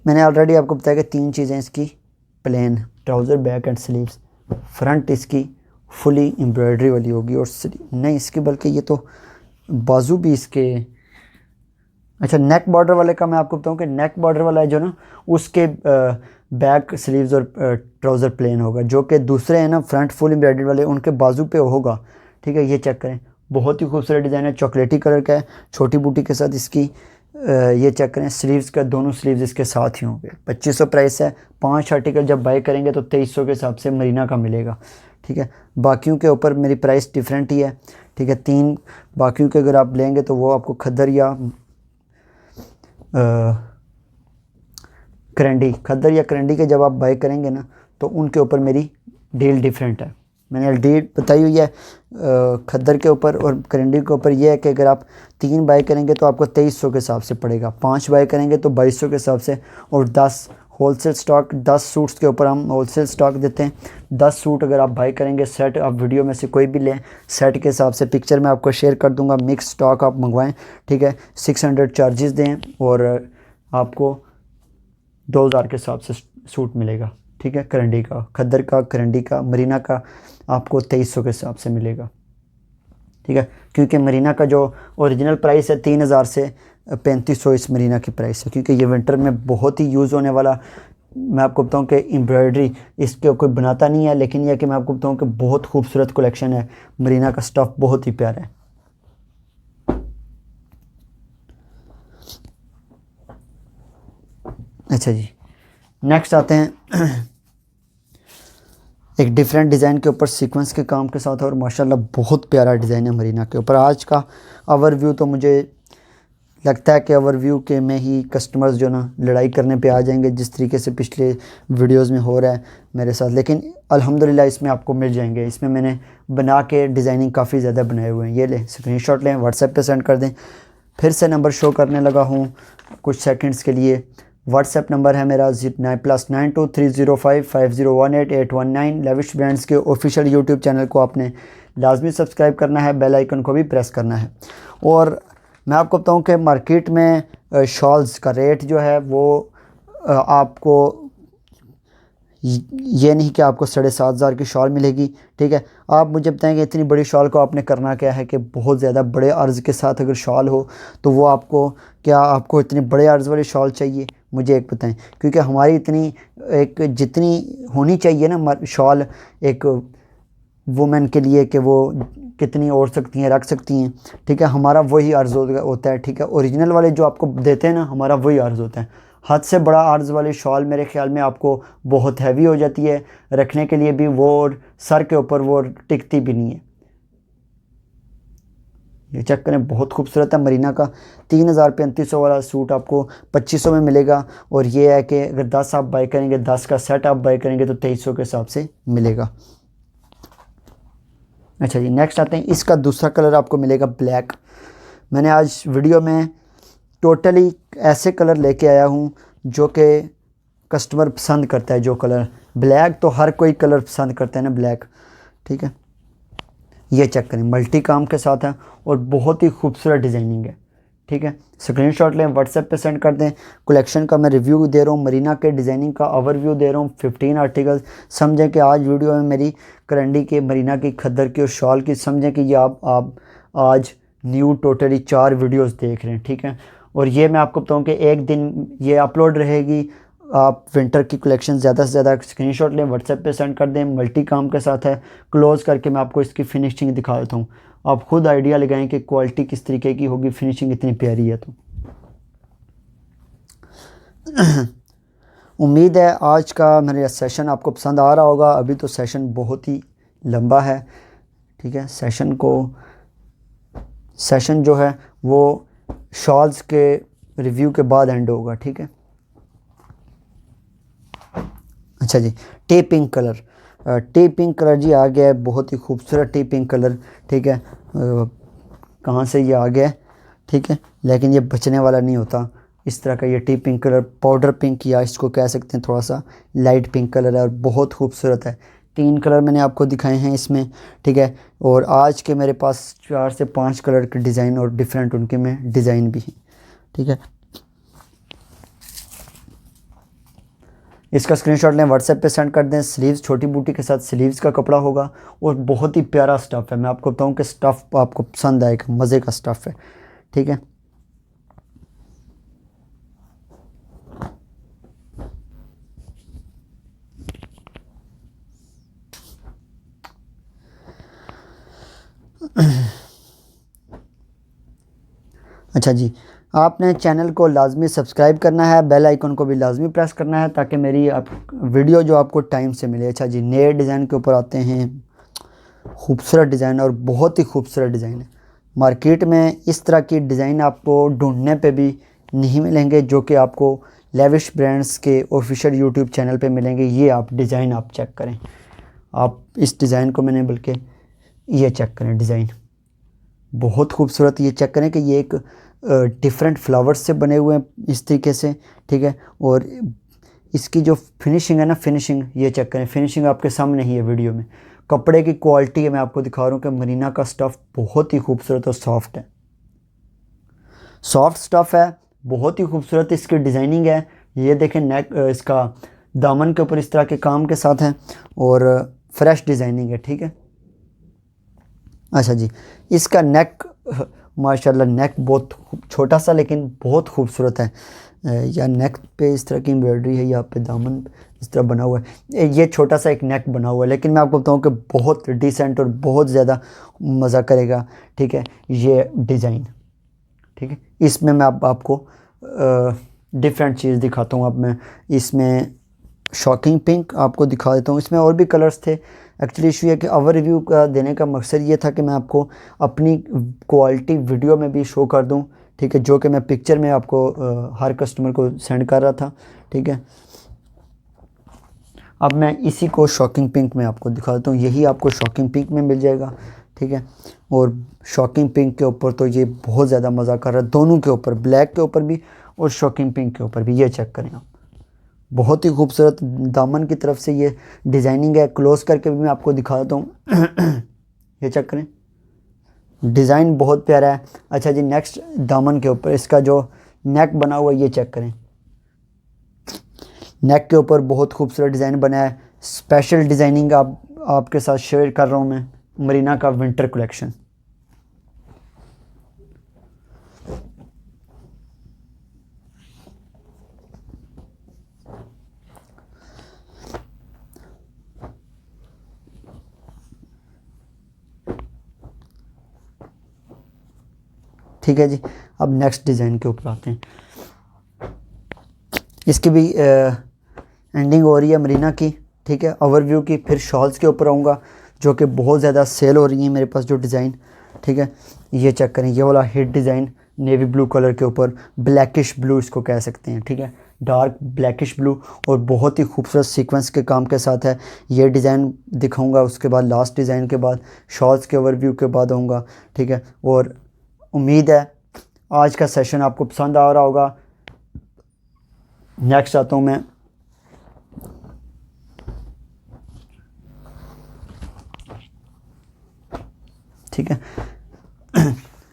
मैंने ऑलरेडी आपको बताया कि 3 चीज़ें इसकी, plane trouser, back and sleeves. Front इसकी फुली एम्ब्रॉयडरी वाली होगी और नहीं इसकी, बल्कि ये तो बाजू भी इसके। अच्छा नेक बॉर्डर वाले का मैं आपको बताऊं कि नेक बॉर्डर वाला है जो ना, उसके बैक स्लीव्स और ट्राउज़र प्लेन होगा, जो कि दूसरे हैं ना फ्रंट फुल एम्ब्रॉयडरी वाले उनके बाजू पे होगा, ठीक है। ये चेक करें, बहुत ही खूबसूरत डिज़ाइन है, चॉकलेटी कलर का है, छोटी बूटी के साथ इसकी। ये चेक करें, स्लीव्स का दोनों स्लीव्स इसके साथ ही होंगे। 2500 प्राइस है। 5 आर्टिकल जब बाय करेंगे तो 2300 के हिसाब से मरीना का मिलेगा, ठीक है। बाकियों के ऊपर मेरी प्राइस डिफरेंट ही है, ठीक है। 3 बाकियों के अगर आप लेंगे तो वो आपको खद्दर या खद्दर या करंडी के जब आप बाय करेंगे ना तो उनके ऊपर मेरी डील डिफरेंट है। मैंने डील बताई हुई है खद्दर के ऊपर और करंडी के ऊपर। यह है कि अगर आप 3 बाय करेंगे तो आपको 2300 के हिसाब से पड़ेगा, 5 बाय करेंगे तो 2200 के हिसाब से, और 10 होलसेल स्टॉक, 10 सूट्स के ऊपर हम होलसेल स्टॉक देते हैं। 10 सूट अगर आप बाय करेंगे, सेट आप वीडियो में से कोई भी लें, सेट के हिसाब से पिक्चर मैं आपको शेयर कर दूंगा, मिक्स स्टॉक आप मंगवाएं, ठीक है। 600 चार्जेस दें और आपको 2000 के हिसाब से सूट मिलेगा, ठीक है। करंडी का, खद्दर का, करंडी का, मरीना का आपको 2300 के हिसाब से मिलेगा, ठीक है। क्योंकि मरीना का जो ओरिजिनल प्राइस है 3000 से 3500 इस मरीना की प्राइस है, क्योंकि ये विंटर में बहुत ही यूज़ होने वाला। मैं आपको बताऊं कि एम्ब्रॉयडरी इसके कोई बनाता नहीं है, लेकिन यह कि मैं आपको बताऊं कि बहुत खूबसूरत कलेक्शन है, मरीना का स्टफ़ बहुत ही प्यारा है। अच्छा जी, नेक्स्ट आते हैं एक डिफरेंट डिज़ाइन के ऊपर सीक्वेंस के काम के साथ, और माशाल्लाह बहुत प्यारा डिज़ाइन है मरीना के ऊपर। आज का ओवरव्यू तो मुझे लगता है कि ओवरव्यू के में ही कस्टमर्स जो ना लड़ाई करने पे आ जाएंगे, जिस तरीके से पिछले वीडियोस में हो रहा है मेरे साथ, लेकिन अल्हम्दुलिल्लाह इसमें आपको मिल जाएंगे। इसमें मैंने बना के डिज़ाइनिंग काफ़ी ज़्यादा बनाए हुए हैं। ये लें, स्क्रीनशॉट लें, व्हाट्सएप पे सेंड कर दें। फिर से नंबर शो करने लगा हूँ कुछ सेकंड्स के लिए। व्हाट्सएप नंबर है मेरा 9+923055018819। लेविश ब्रांड्स के ऑफिशियल यूट्यूब चैनल को आपने लाजमी सब्सक्राइब करना है, बेल आइकन को भी प्रेस करना है। और मैं आपको बताऊं कि मार्केट में शॉल्स का रेट जो है वो आपको ये नहीं कि आपको 7500 की शॉल मिलेगी, ठीक है। आप मुझे बताएं कि इतनी बड़ी शॉल को आपने करना क्या है, कि बहुत ज़्यादा बड़े अर्ज़ के साथ अगर शॉल हो तो वो आपको, क्या आपको इतने बड़े अर्ज़ वाली शॉल चाहिए, मुझे एक बताएं। क्योंकि हमारी इतनी एक जितनी होनी चाहिए ना शॉल एक वुमेन के लिए, कि वो कितनी ओढ़ सकती हैं, रख सकती हैं, ठीक है, हमारा वही अर्ज़ होता है, ठीक है। ओरिजिनल वाले जो आपको देते हैं ना, हमारा वही अर्ज़ होता है। हद से बड़ा अर्ज़ वाली शॉल मेरे ख्याल में आपको बहुत हैवी हो जाती है रखने के लिए भी, वो और सर के ऊपर वो टिकती भी नहीं है। ये चेक करें, बहुत खूबसूरत है मरीना का। 3000-3500 वाला सूट आपको 2500 में मिलेगा। और ये है कि अगर 10 आप बाय करेंगे, 10 का सेट आप बाय करेंगे तो 2300 के हिसाब से मिलेगा। अच्छा जी, नेक्स्ट आते हैं, इसका दूसरा कलर आपको मिलेगा ब्लैक। मैंने आज वीडियो में टोटली ऐसे कलर लेके आया हूँ जो कि कस्टमर पसंद करता है। जो कलर ब्लैक तो हर कोई कलर पसंद करता है ना, ब्लैक, ठीक है। ये चेक करें, मल्टी काम के साथ है और बहुत ही खूबसूरत डिज़ाइनिंग है, ठीक है। स्क्रीनशॉट लें, व्हाट्सएप पे सेंड कर दें। कलेक्शन का मैं रिव्यू दे रहा हूँ, मरीना के डिज़ाइनिंग का ओवरव्यू दे रहा हूँ, 15 आर्टिकल्स। समझें कि आज वीडियो में मेरी करंडी के, मरीना की, खद्दर की और शॉल की, समझें कि ये आप आज न्यू टोटली 4 वीडियोस देख रहे हैं, ठीक है। और ये मैं आपको बताऊँ कि एक दिन ये अपलोड रहेगी। आप विंटर की कलेक्शन ज़्यादा से ज़्यादा स्क्रीनशॉट लें, व्हाट्सएप पे सेंड कर दें। मल्टी काम के साथ है। क्लोज करके मैं आपको इसकी फिनिशिंग दिखा देता हूँ, आप खुद आइडिया लगाएं कि क्वालिटी किस तरीके की होगी, फिनिशिंग इतनी प्यारी है। तो उम्मीद है आज का मेरा सेशन आपको पसंद आ रहा होगा। अभी तो सेशन बहुत ही लंबा है, ठीक है। सेशन जो है वो शॉल्स के रिव्यू के बाद एंड होगा, ठीक है। अच्छा जी, T pink colour, T pink colour जी आ गया है, बहुत ही खूबसूरत टी पिंक कलर, ठीक है। कहाँ से ये आ गया है, ठीक है, लेकिन ये बचने वाला नहीं होता। इस तरह का ये T pink colour, powder pink या इसको कह सकते हैं थोड़ा सा लाइट पिंक कलर है और बहुत खूबसूरत है। 3 कलर मैंने आपको दिखाए हैं इसमें, ठीक है। और आज के मेरे पास 4 से 5 कलर के डिज़ाइन और डिफरेंट उनके में डिज़ाइन भी हैं, ठीक है। इसका स्क्रीनशॉट लें, व्हाट्सएप पे सेंड कर दें। स्लीव्स छोटी बूटी के साथ स्लीव्स का कपड़ा होगा और बहुत ही प्यारा स्टफ़ है। मैं आपको बताऊं कि स्टफ़ आपको पसंद आएगा, मज़े का स्टफ़ है, ठीक है। अच्छा जी, आपने चैनल को लाजमी सब्सक्राइब करना है, बेल आइकन को भी लाजमी प्रेस करना है ताकि मेरी वीडियो जो आपको टाइम से मिले। अच्छा जी, नए डिज़ाइन के ऊपर आते हैं। खूबसूरत डिज़ाइन और बहुत ही खूबसूरत डिज़ाइन है। मार्केट में इस तरह की डिज़ाइन आपको ढूंढने पे भी नहीं मिलेंगे जो कि आपको लेविश ब्रांड्स के ऑफिशियल यूट्यूब चैनल पे मिलेंगे। ये आप डिज़ाइन आप चेक करें, आप इस डिज़ाइन को मैंने बल्कि ये चेक करें, डिज़ाइन बहुत खूबसूरत। ये चेक करें कि ये एक डिफरेंट फ्लावर्स से बने हुए हैं इस तरीके से, ठीक है। और इसकी जो फिनिशिंग है ना, फिनिशिंग ये चेक करें, फिनिशिंग आपके सामने ही है वीडियो में। कपड़े की क्वालिटी है, मैं आपको दिखा रहा हूँ कि मरीना का स्टफ़ बहुत ही खूबसूरत और सॉफ्ट है, सॉफ्ट स्टफ़ है, बहुत ही खूबसूरत इसकी डिज़ाइनिंग है। ये देखें, नेक इसका दामन के ऊपर इस तरह के काम के साथ है और फ्रेश डिज़ाइनिंग है, ठीक है। अच्छा जी, इसका नेक माशाल्लाह, नेक बहुत छोटा सा लेकिन बहुत खूबसूरत है। या नेक पे इस तरह की एम्ब्रॉयडरी है, यहाँ पे दामन इस तरह बना हुआ है। ये छोटा सा एक नेक बना हुआ है, लेकिन मैं आपको बताऊँ कि बहुत डिसेंट और बहुत ज़्यादा मज़ा करेगा, ठीक है, ये डिज़ाइन, ठीक है। इसमें मैं आपको डिफरेंट चीज़ दिखाता हूँ। अब मैं इसमें शॉकिंग पिंक आपको दिखा देता हूँ। इसमें और भी कलर्स थे। एक्चुअली इशू है कि ओवर रिव्यू का देने का मकसद ये था कि मैं आपको अपनी क्वालिटी वीडियो में भी शो कर दूँ, ठीक है, जो कि मैं पिक्चर में आपको हर कस्टमर को सेंड कर रहा था, ठीक है। अब मैं इसी को शॉकिंग पिंक में आपको दिखा देता हूँ। यही आपको शॉकिंग पिंक में मिल जाएगा, ठीक है। और शॉकिंग पिंक के ऊपर तो ये बहुत ज़्यादा मज़ा कर रहा है, दोनों के ऊपर, ब्लैक के ऊपर भी और शॉकिंग पिंक के ऊपर भी। ये चेक करें आप, बहुत ही खूबसूरत दामन की तरफ से ये डिज़ाइनिंग है। क्लोज करके भी मैं आपको दिखा देता हूँ। ये चेक करें, डिज़ाइन बहुत प्यारा है। अच्छा जी, नेक्स्ट दामन के ऊपर इसका जो नेक बना हुआ है, ये चेक करें, नेक के ऊपर बहुत खूबसूरत डिज़ाइन बना है। स्पेशल डिज़ाइनिंग आपके साथ शेयर कर रहा हूँ मैं, मरीना का विंटर कलेक्शन। ठीक है जी, अब नेक्स्ट डिज़ाइन के ऊपर आते हैं। इसकी भी एंडिंग हो रही है मरीना की, ठीक है, ओवरव्यू की। फिर शॉल्स के ऊपर आऊँगा जो कि बहुत ज़्यादा सेल हो रही है मेरे पास जो डिज़ाइन, ठीक है। ये चेक करें, ये वाला hit design navy blue colour के ऊपर, ब्लैकिश ब्लू इसको कह सकते हैं, ठीक है, डार्क ब्लैकिश ब्लू और बहुत ही खूबसूरत सीक्वेंस के काम के साथ है। ये डिज़ाइन दिखाऊंगा, उसके बाद लास्ट डिज़ाइन के बाद शॉल्स के ओवरव्यू के बाद आऊँगा, ठीक है। और उम्मीद है आज का सेशन आपको पसंद आ रहा होगा। नेक्स्ट आता हूँ मैं, ठीक है।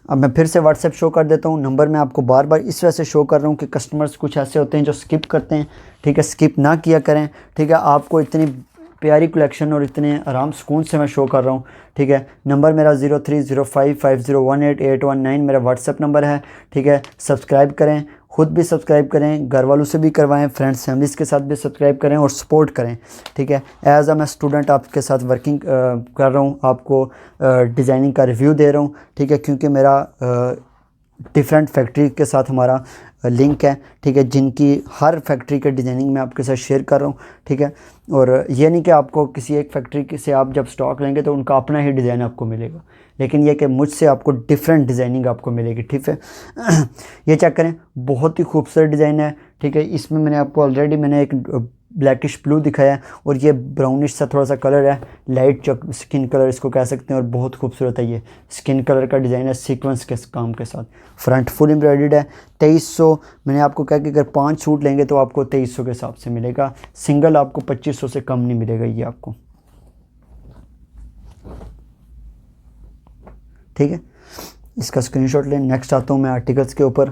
अब मैं फिर से व्हाट्सएप शो कर देता हूँ। नंबर मैं आपको बार बार इस वजह से शो कर रहा हूँ कि कस्टमर्स कुछ ऐसे होते हैं जो स्किप करते हैं, ठीक है। स्किप ना किया करें, ठीक है। आपको इतनी प्यारी कलेक्शन और इतने आराम सुकून से मैं शो कर रहा हूँ, ठीक है। नंबर मेरा 0305501819 मेरा व्हाट्सएप नंबर है, ठीक है। सब्सक्राइब करें, ख़ुद भी सब्सक्राइब करें, घर वालों से भी करवाएं, फ्रेंड्स फैमिलीज़ के साथ भी सब्सक्राइब करें और सपोर्ट करें, ठीक है। एज मैं स्टूडेंट आपके साथ वर्किंग कर रहा हूँ, आपको डिज़ाइनिंग का रिव्यू दे रहा हूँ, ठीक है। क्योंकि मेरा डिफरेंट फैक्ट्री के साथ हमारा लिंक है, ठीक है, जिनकी हर फैक्ट्री के डिज़ाइनिंग मैं आपके साथ शेयर कर रहा हूँ, ठीक है। और ये नहीं कि आपको किसी एक फैक्ट्री से आप जब स्टॉक लेंगे तो उनका अपना ही डिज़ाइन आपको मिलेगा, लेकिन ये कि मुझसे आपको डिफरेंट डिज़ाइनिंग आपको मिलेगी, ठीक है। ये चेक करें, बहुत ही खूबसूरत डिज़ाइन है, ठीक है। इसमें मैंने आपको ऑलरेडी मैंने एक ब्लैकिश ब्लू दिखाया है और ये ब्राउनिश सा थोड़ा सा कलर है, लाइट स्किन कलर इसको कह सकते हैं, और बहुत खूबसूरत है। ये स्किन कलर का डिज़ाइन है सीक्वेंस के काम के साथ, फ्रंट फुल एम्ब्रॉयडर्ड है। 2300 मैंने आपको कहा कि अगर 5 सूट लेंगे तो आपको 2300 के हिसाब से मिलेगा, सिंगल आपको 2500 से कम नहीं मिलेगा ये आपको, ठीक है। इसका स्क्रीनशॉट लें। नेक्स्ट आता हूँ मैं आर्टिकल्स के ऊपर।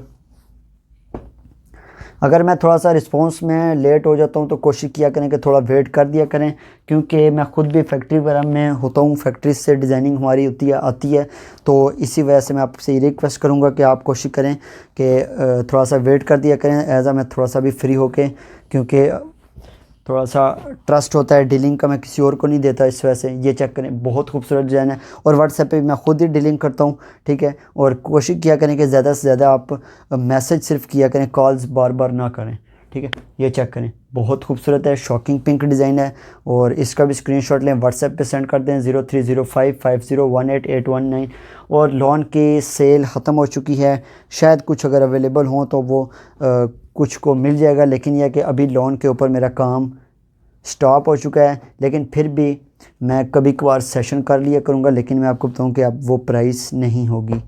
अगर मैं थोड़ा सा रिस्पांस में लेट हो जाता हूँ तो कोशिश किया करें कि थोड़ा वेट कर दिया करें, क्योंकि मैं ख़ुद भी फैक्ट्री वगैरह में होता हूँ, फैक्ट्री से डिज़ाइनिंग हमारी आती है, तो इसी वजह से मैं आपसे ये रिक्वेस्ट करूँगा कि आप कोशिश करें कि थोड़ा सा वेट कर दिया करें, एज़ मैं थोड़ा सा भी फ्री होके, क्योंकि थोड़ा सा ट्रस्ट होता है डीलिंग का, मैं किसी और को नहीं देता इस वजह से। ये चेक करें, बहुत खूबसूरत डिज़ाइन है, और व्हाट्सएप पे मैं ख़ुद ही डीलिंग करता हूँ, ठीक है। और कोशिश किया करें कि ज़्यादा से ज़्यादा आप मैसेज सिर्फ किया करें, कॉल्स बार बार ना करें, ठीक है। ये चेक करें, बहुत खूबसूरत है, शॉकिंग पिंक डिज़ाइन है, और इसका भी स्क्रीनशॉट लें, व्हाट्सएप पे सेंड कर दें 0305501819। और लॉन की सेल ख़त्म हो चुकी है, शायद कुछ अगर अवेलेबल हों तो वो कुछ को मिल जाएगा, लेकिन यह कि अभी लॉन के ऊपर मेरा काम स्टॉप हो चुका है। लेकिन फिर भी मैं कभी कभार सेशन कर लिया करूँगा, लेकिन मैं आपको बताऊँ कि अब वो प्राइस नहीं होगी,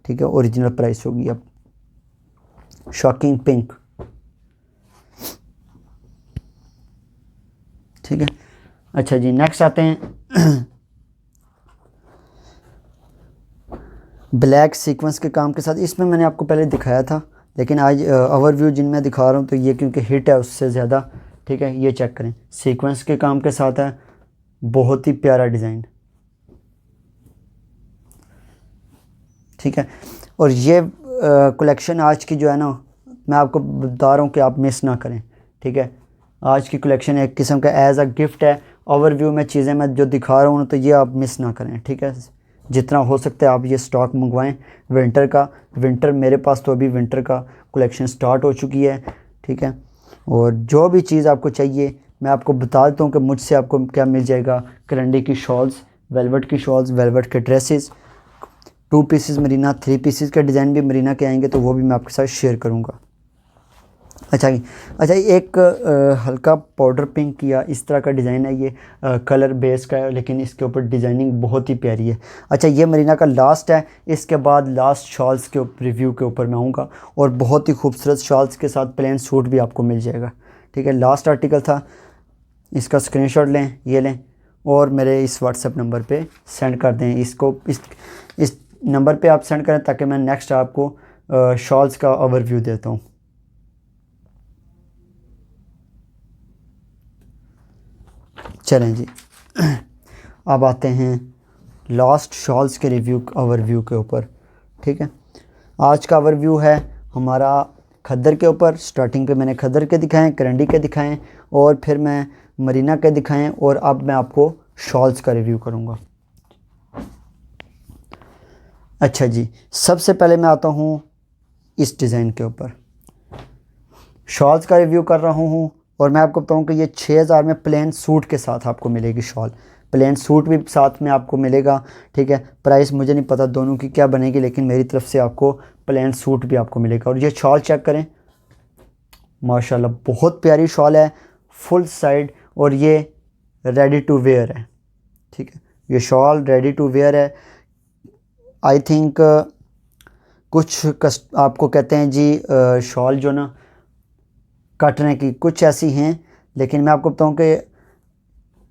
ठीक है, ओरिजिनल प्राइस होगी अब। शॉकिंग पिंक, ठीक है। अच्छा जी, नेक्स्ट आते हैं ब्लैक सीक्वेंस के काम के साथ। इसमें मैंने आपको पहले दिखाया था, लेकिन आज ओवरव्यू जिनमें दिखा रहा हूँ तो ये क्योंकि हिट है उससे ज़्यादा, ठीक है। ये चेक करें, सीक्वेंस के काम के साथ है, बहुत ही प्यारा डिज़ाइन, ठीक है। और ये कलेक्शन आज की जो है ना, मैं आपको बता रहा हूँ कि आप मिस ना करें, ठीक है। आज की कलेक्शन एक किस्म का एज अ गिफ्ट है, ओवरव्यू में चीज़ें मैं जो दिखा रहा हूँ तो ये आप मिस ना करें, ठीक है। जितना हो सकता है आप ये स्टॉक मंगवाएं विंटर का। विंटर मेरे पास तो अभी विंटर का कलेक्शन स्टार्ट हो चुकी है, ठीक है। और जो भी चीज़ आपको चाहिए मैं आपको बता देता हूँ कि मुझसे आपको क्या मिल जाएगा। करंडी की शॉल्स, वेलवेट की शॉल्स, वेलवेट के ड्रेसेस, 2 पीसेस मरीना, 3 पीसेस का डिज़ाइन भी मरीना के आएंगे, तो वो भी मैं आपके साथ शेयर करूँगा। अच्छा एक हल्का पाउडर पिंक या इस तरह का डिज़ाइन है, ये कलर बेस का है, लेकिन इसके ऊपर डिज़ाइनिंग बहुत ही प्यारी है। अच्छा, ये मरीना का लास्ट है, इसके बाद लास्ट शॉल्स के रिव्यू के ऊपर मैं आऊँगा, और बहुत ही खूबसूरत शॉल्स के साथ प्लेन सूट भी आपको मिल जाएगा, ठीक है। लास्ट आर्टिकल था, इसका स्क्रीनशॉट लें, ये लें, और मेरे इस व्हाट्सएप नंबर पे सेंड कर दें। इसको इस नंबर पे आप सेंड करें ताकि मैं नेक्स्ट आपको शॉल्स का ओवरव्यू देता हूँ। चलें जी, अब आते हैं लास्ट शॉल्स के रिव्यू ओवरव्यू के ऊपर, ठीक है। आज का ओवरव्यू है हमारा खद्दर के ऊपर। स्टार्टिंग पे मैंने खद्दर के दिखाएं, करंडी के दिखाएं, और फिर मैं मरीना के दिखाएं, और अब मैं आपको शॉल्स का रिव्यू करूंगा। अच्छा जी, सबसे पहले मैं आता हूं इस डिज़ाइन के ऊपर, शॉल्स का रिव्यू कर रहा हूं, और मैं आपको बताऊं कि ये 6000 में प्लेन सूट के साथ आपको मिलेगी शॉल। प्लेन सूट भी साथ में आपको मिलेगा, ठीक है। प्राइस मुझे नहीं पता दोनों की क्या बनेगी, लेकिन मेरी तरफ से आपको प्लेन सूट भी आपको मिलेगा। और ये शॉल चेक करें, माशाल्लाह बहुत प्यारी शॉल है, फुल साइड, और ये रेडी टू वेयर है, ठीक है। ये शॉल रेडी टू वेयर है। आई थिंक कुछ आपको कहते हैं जी शॉल जो ना काटने की, कुछ ऐसी हैं, लेकिन मैं आपको बताऊं कि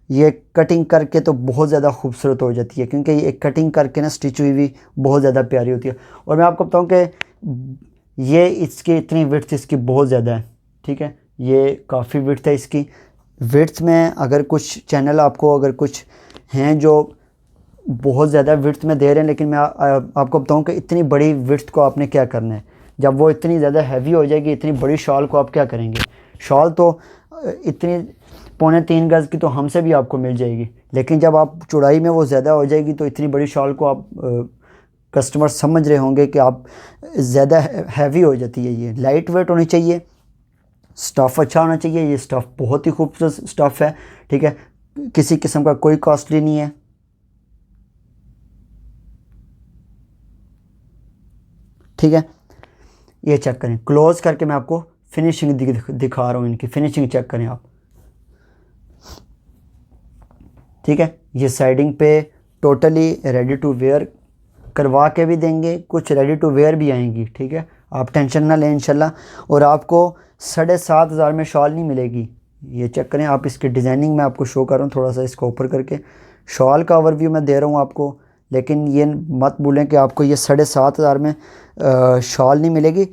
ये कटिंग करके तो बहुत ज़्यादा खूबसूरत हो जाती है, क्योंकि ये कटिंग करके ना स्टिच हुई भी बहुत ज़्यादा प्यारी होती है। और मैं आपको बताऊं कि ये इसकी इतनी विड्थ इसकी बहुत ज़्यादा है, ठीक है, ये काफ़ी विड्थ है इसकी। विड्थ में अगर कुछ चैनल आपको अगर कुछ हैं जो बहुत ज़्यादा विड्थ में दे रहे हैं, लेकिन मैं आपको बताऊं कि इतनी बड़ी विड्थ को आपने क्या करना है, जब वो इतनी ज़्यादा हैवी हो जाएगी, इतनी बड़ी शॉल को आप क्या करेंगे। शॉल तो इतनी 2.25 गज़ की तो हमसे भी आपको मिल जाएगी, लेकिन जब आप चौड़ाई में वो ज़्यादा हो जाएगी तो इतनी बड़ी शॉल को आप कस्टमर समझ रहे होंगे कि आप ज़्यादा हैवी हो जाती है। ये लाइट वेट होनी चाहिए, स्टफ़ अच्छा होना चाहिए। ये स्टफ़ बहुत ही खूबसूरत स्टफ़ है, ठीक है, किसी किस्म का कोई कॉस्टली नहीं है, ठीक है। ये चेक करें, क्लोज करके मैं आपको फिनिशिंग दिखा रहा हूँ, इनकी फिनिशिंग चेक करें आप, ठीक है। ये साइडिंग पे टोटली रेडी टू वेयर करवा के भी देंगे, कुछ रेडी टू वेयर भी आएंगी, ठीक है, आप टेंशन ना लें इंशाल्लाह। और आपको 7,500 में शॉल नहीं मिलेगी। ये चेक करें आप, इसकी डिज़ाइनिंग मैं आपको शो कर रहा हूँ, थोड़ा सा इसको ऊपर करके शॉल का ओवरव्यू मैं दे रहा हूँ आपको, लेकिन ये मत भूलें कि आपको ये 7,500 में शॉल नहीं मिलेगी,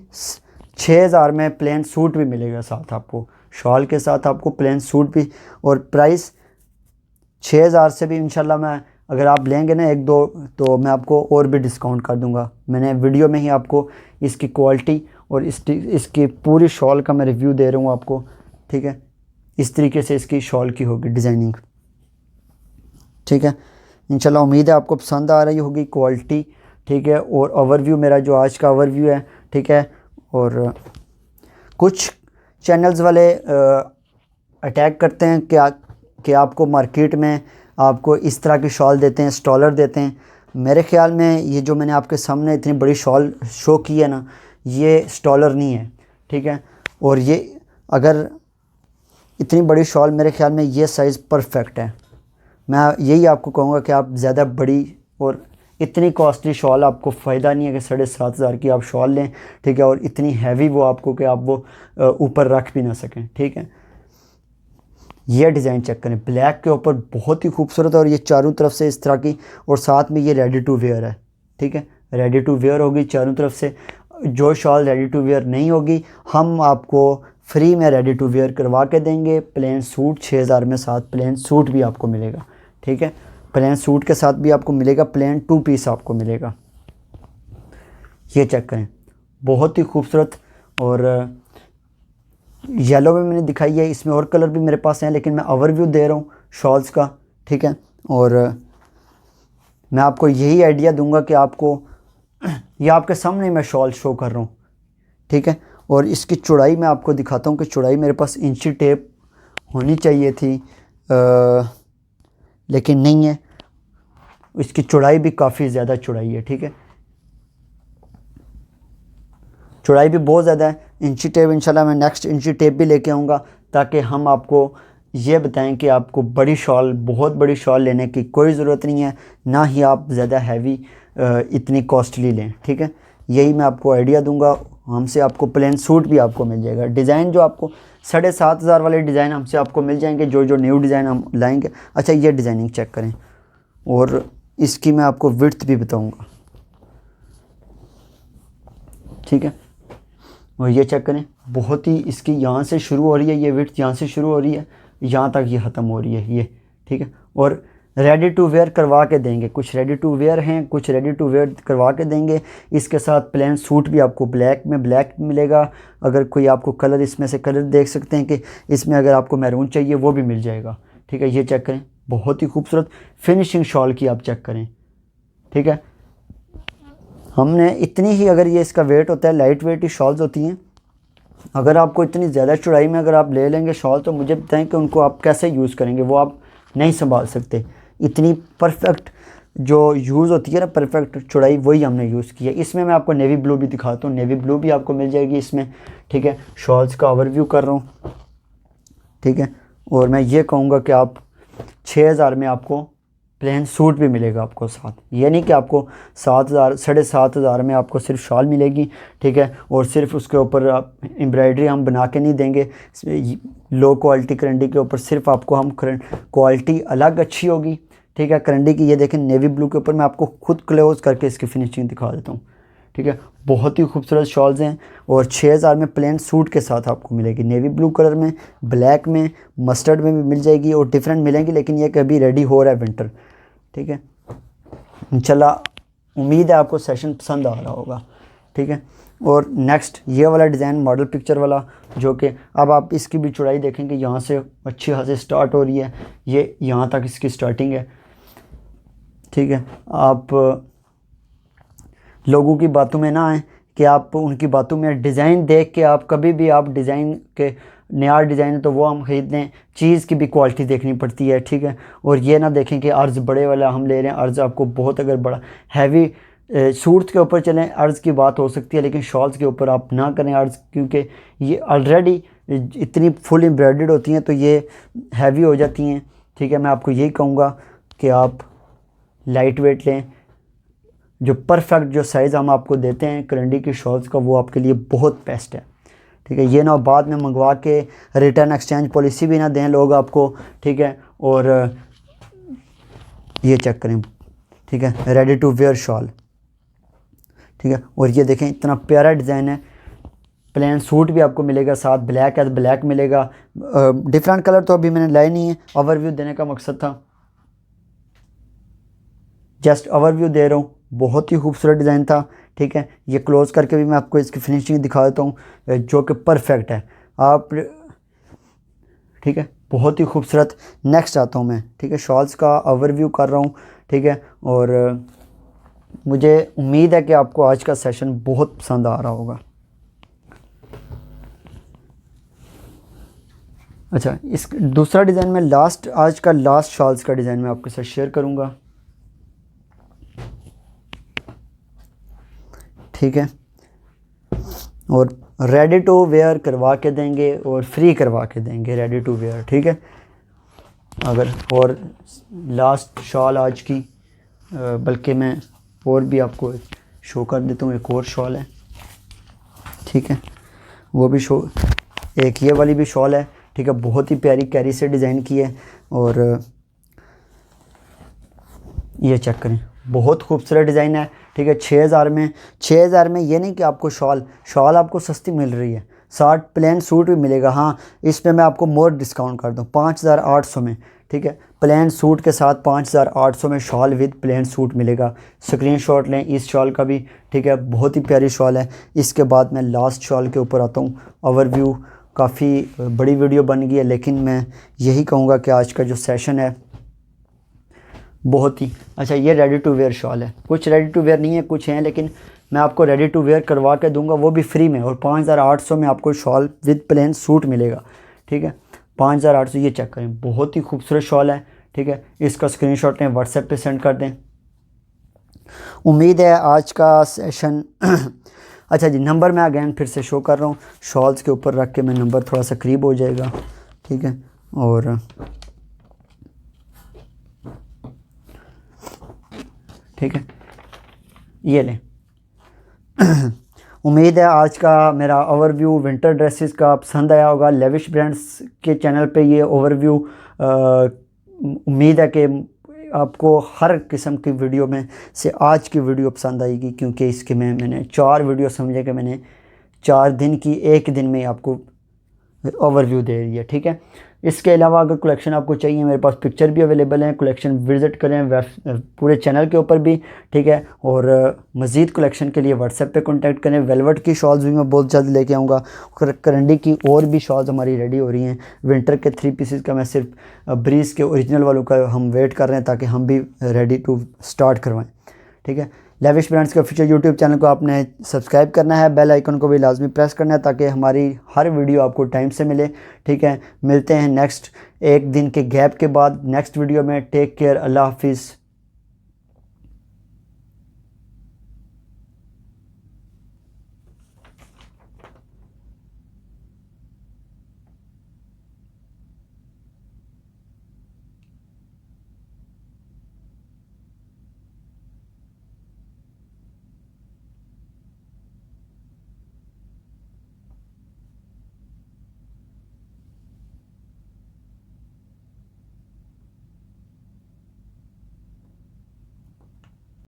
6,000 में प्लेन सूट भी मिलेगा साथ आपको, शॉल के साथ आपको प्लेन सूट भी। और प्राइस 6,000 से भी इंशाल्लाह मैं, अगर आप लेंगे ना एक दो, तो मैं आपको और भी डिस्काउंट कर दूंगा। मैंने वीडियो में ही आपको इसकी क्वालिटी और इसकी पूरी शॉल का मैं रिव्यू दे रहा हूँ आपको, ठीक है। इस तरीके से इसकी शॉल की होगी डिज़ाइनिंग, ठीक है। इंशाल्लाह उम्मीद है आपको पसंद आ रही होगी क्वालिटी, ठीक है। और ओवरव्यू मेरा जो आज का ओवरव्यू है, ठीक है। और कुछ चैनल्स वाले अटैक करते हैं कि आपको मार्केट में आपको इस तरह की शॉल देते हैं, स्टॉलर देते हैं। मेरे ख़्याल में ये जो मैंने आपके सामने इतनी बड़ी शॉल शो की है ना, ये स्टॉलर नहीं है, ठीक है। और ये अगर इतनी बड़ी शॉल, मेरे ख्याल में ये साइज़ परफेक्ट है। मैं यही आपको कहूँगा कि आप ज़्यादा बड़ी और इतनी कॉस्टली शॉल आपको फ़ायदा नहीं है कि 7,500 की आप शॉल लें, ठीक है, और इतनी हैवी वो आपको कि आप वो ऊपर रख भी ना सकें, ठीक है। ये डिज़ाइन चेक करें, ब्लैक के ऊपर बहुत ही खूबसूरत है, और ये चारों तरफ से इस तरह की, और साथ में ये रेडी टू वेयर है, ठीक है, रेडी टू वेयर होगी चारों तरफ से। जो शॉल रेडी टू वेयर नहीं होगी, हम आपको फ्री में रेडी टू वेयर करवा के देंगे। प्लेन सूट 6,000 में साथ प्लेन सूट भी आपको मिलेगा, ठीक है, प्लेन सूट के साथ भी आपको मिलेगा, प्लेन 2 पीस आपको मिलेगा। ये चेक करें, बहुत ही खूबसूरत। और येलो में मैंने दिखाई है, इसमें और कलर भी मेरे पास हैं, लेकिन मैं ओवरव्यू दे रहा हूँ शॉल्स का, ठीक है। और मैं आपको यही आइडिया दूंगा कि आपको, ये आपके सामने मैं शॉल शो कर रहा हूँ, ठीक है। और इसकी चौड़ाई मैं आपको दिखाता हूँ कि चौड़ाई मेरे पास इंची टेप होनी चाहिए थी, लेकिन नहीं है। इसकी चौड़ाई भी काफ़ी ज़्यादा चौड़ाई है, ठीक है, चौड़ाई भी बहुत ज़्यादा है। इंची टेप इंशाल्लाह मैं नेक्स्ट इंची टेप भी लेके आऊँगा, ताकि हम आपको ये बताएं कि आपको बड़ी शॉल, बहुत बड़ी शॉल लेने की कोई ज़रूरत नहीं है, ना ही आप ज़्यादा हैवी इतनी कॉस्टली लें, ठीक है। यही मैं आपको आइडिया दूंगा। हमसे आपको प्लेन सूट भी आपको मिल जाएगा। डिज़ाइन जो आपको 7,500 वाले डिज़ाइन हमसे आपको मिल जाएंगे, जो न्यू डिज़ाइन हम लाएंगे। अच्छा, ये डिज़ाइनिंग चेक करें, और इसकी मैं आपको विड्थ भी बताऊँगा, ठीक है। और ये चेक करें, बहुत ही इसकी यहाँ से शुरू हो रही है, ये विड्थ यहाँ से शुरू हो रही है, यहाँ तक ये ख़त्म हो रही है, ये, ठीक है। और रेडी टू वेयर करवा के देंगे, कुछ रेडी टू वेयर हैं, कुछ रेडी टू वेयर करवा के देंगे। इसके साथ प्लेन सूट भी आपको ब्लैक में ब्लैक मिलेगा। अगर कोई आपको कलर, इसमें से कलर देख सकते हैं कि इसमें अगर आपको मैरून चाहिए वो भी मिल जाएगा, ठीक है। ये चेक करें, बहुत ही खूबसूरत फिनिशिंग शॉल की आप चेक करें, ठीक है। हमने इतनी ही, अगर ये इसका वेट होता है, लाइट वेट ही शॉल्स होती हैं। अगर आपको इतनी ज़्यादा चौड़ाई में अगर आप ले लेंगे शॉल, तो मुझे बताएं कि उनको आप कैसे यूज़ करेंगे, वो आप नहीं संभाल सकते। इतनी परफेक्ट जो यूज़ होती है ना, परफेक्ट चौड़ाई, वही हमने यूज़ की है। इसमें मैं आपको नेवी ब्लू भी दिखाता हूँ, नेवी ब्लू भी आपको मिल जाएगी इसमें, ठीक है। शॉल्स का ओवरव्यू कर रहा हूँ, ठीक है। और मैं ये कहूँगा कि आप 6,000 में आपको प्लेन सूट भी मिलेगा आपको साथ। ये नहीं कि आपको 7,000 7,500 में आपको सिर्फ शॉल मिलेगी, ठीक है, और सिर्फ उसके ऊपर आप एम्ब्रॉयडरी हम बना के नहीं देंगे। लो क्वालिटी करंडी के ऊपर सिर्फ आपको हम क्वालिटी अलग अच्छी होगी, ठीक है। करंडी की ये देखें नेवी ब्लू के ऊपर मैं आपको खुद क्लोज करके इसकी फिनिशिंग दिखा देता हूँ, ठीक है। बहुत ही खूबसूरत शॉल्स हैं और 6,000 में प्लेन सूट के साथ आपको मिलेगी। नेवी ब्लू कलर में, ब्लैक में, मस्टर्ड में भी मिल जाएगी और डिफरेंट मिलेंगी, लेकिन ये कभी रेडी हो रहा है विंटर, ठीक है। इंशाल्लाह उम्मीद है आपको सेशन पसंद आ रहा होगा, ठीक है। और नेक्स्ट ये वाला डिज़ाइन मॉडल पिक्चर वाला, जो कि अब आप इसकी भी चौड़ाई देखेंगे, यहाँ से अच्छी खासी स्टार्ट हो रही है, ये यहाँ तक इसकी स्टार्टिंग है, ठीक है। आप लोगों की बातों में ना आए कि आप उनकी बातों में डिज़ाइन देख के आप कभी भी आप डिज़ाइन के नया डिज़ाइन तो वो हम ख़रीद लें, चीज़ की भी क्वालिटी देखनी पड़ती है, ठीक है। और ये ना देखें कि अर्ज़ बड़े वाला हम ले रहे हैं, अर्ज़ आपको बहुत अगर बड़ा हैवी सूट्स के ऊपर चलें अर्ज़ की बात हो सकती है, लेकिन शॉल्स के ऊपर आप ना करें अर्ज़, क्योंकि ये ऑलरेडी इतनी फुल एम्ब्रॉयडर्ड होती हैं तो ये हैवी हो जाती हैं, ठीक है। मैं आपको यही कहूँगा कि आप लाइट वेट लें, जो परफेक्ट जो साइज़ हम आपको देते हैं करंडी की शॉल्स का, वो आपके लिए बहुत बेस्ट है, ठीक है। ये ना बाद में मंगवा के रिटर्न एक्सचेंज पॉलिसी भी ना दें लोग आपको, ठीक है। और ये चेक करें, ठीक है, रेडी टू वेयर शॉल, ठीक है। और ये देखें इतना प्यारा डिज़ाइन है, प्लेन सूट भी आपको मिलेगा साथ, ब्लैक है ब्लैक मिलेगा, डिफरेंट कलर तो अभी मैंने लाए नहीं है, ओवरव्यू देने का मकसद था, जस्ट ओवरव्यू दे रहा हूँ। बहुत ही खूबसूरत डिज़ाइन था, ठीक है। ये क्लोज करके भी मैं आपको इसकी फिनिशिंग दिखा देता हूँ, जो कि परफेक्ट है आप, ठीक है, बहुत ही खूबसूरत। नेक्स्ट आता हूँ मैं, ठीक है, शॉल्स का ओवरव्यू कर रहा हूँ, ठीक है। और मुझे उम्मीद है कि आपको आज का सेशन बहुत पसंद आ रहा होगा। अच्छा, इस दूसरा डिज़ाइन में आज का लास्ट शॉल्स का डिज़ाइन मैं आपके साथ शेयर करूँगा, ठीक है। और रेडी टू वेयर करवा के देंगे और फ्री करवा के देंगे रेडी टू वेयर, ठीक है। अगर और लास्ट शॉल आज की, बल्कि मैं और भी आपको शो कर देता हूँ, एक और शॉल है, ठीक है, वो भी शो, एक ये वाली भी शॉल है, ठीक है। बहुत ही प्यारी कैरी से डिज़ाइन की है और ये चेक करें, बहुत खूबसूरत डिज़ाइन है, ठीक है। 6,000 में ये नहीं कि आपको शॉल आपको सस्ती मिल रही है, साथ प्लेन सूट भी मिलेगा। हाँ, इस पे मैं आपको मोर डिस्काउंट कर दूँ 5,800 में, ठीक है। प्लेन सूट के साथ 5,800 में शॉल विद प्लेन सूट मिलेगा। स्क्रीनशॉट लें इस शॉल का भी, ठीक है, बहुत ही प्यारी शॉल है। इसके बाद मैं लास्ट शॉल के ऊपर आता हूँ। ओवरव्यू काफ़ी बड़ी वीडियो बन गई है, लेकिन मैं यही कहूँगा कि आज का जो सेशन है बहुत ही अच्छा। ये रेडी टू वेयर शॉल है, कुछ रेडी टू वेयर नहीं है, कुछ हैं, लेकिन मैं आपको रेडी टू वेयर करवा के दूंगा, वो भी फ्री में। और 5,800 में आपको शॉल विद प्लेन सूट मिलेगा, ठीक है। 5,800, ये चेक करें, बहुत ही खूबसूरत शॉल है, ठीक है। इसका स्क्रीनशॉट लें, व्हाट्सएप पे सेंड कर दें। उम्मीद है आज का सेशन अच्छा जी, नंबर मैं अगेन फिर से शो कर रहा हूँ, शॉल्स के ऊपर रख के मैं नंबर थोड़ा सा करीब हो जाएगा, ठीक है। और ठीक है, ये लें। उम्मीद है आज का मेरा ओवरव्यू विंटर ड्रेसेस का पसंद आया होगा। लेविश ब्रांड्स के चैनल पे ये ओवरव्यू, उम्मीद है कि आपको हर किस्म की वीडियो में से आज की वीडियो पसंद आएगी, क्योंकि इसके में मैंने 4 वीडियो समझे कि मैंने 4 दिन की एक दिन में आपको ओवरव्यू दे रही है, ठीक है। इसके अलावा अगर कलेक्शन आपको चाहिए, मेरे पास पिक्चर भी अवेलेबल हैं, कलेक्शन विज़िट करें पूरे चैनल के ऊपर भी, ठीक है। और मज़ीद कलेक्शन के लिए व्हाट्सएप पे कांटेक्ट करें। वेलवेट की शॉल्स भी मैं बहुत जल्द लेके आऊँगा। करंडी की और भी शॉल्स हमारी रेडी हो रही हैं। विंटर के 3 पीसेस का मैं सिर्फ ब्रीज़ के ओरिजिनल वालों का हम वेट कर रहे हैं, ताकि हम भी रेडी टू स्टार्ट करवाएँ, ठीक है। लेविश ब्रांड्स के ऑफिशियल यूट्यूब चैनल को आपने सब्सक्राइब करना है, बेल आइकन को भी लाजमी प्रेस करना है, ताकि हमारी हर वीडियो आपको टाइम से मिले, ठीक है। मिलते हैं नेक्स्ट एक दिन के गैप के बाद नेक्स्ट वीडियो में। टेक केयर, अल्लाह हाफिज़।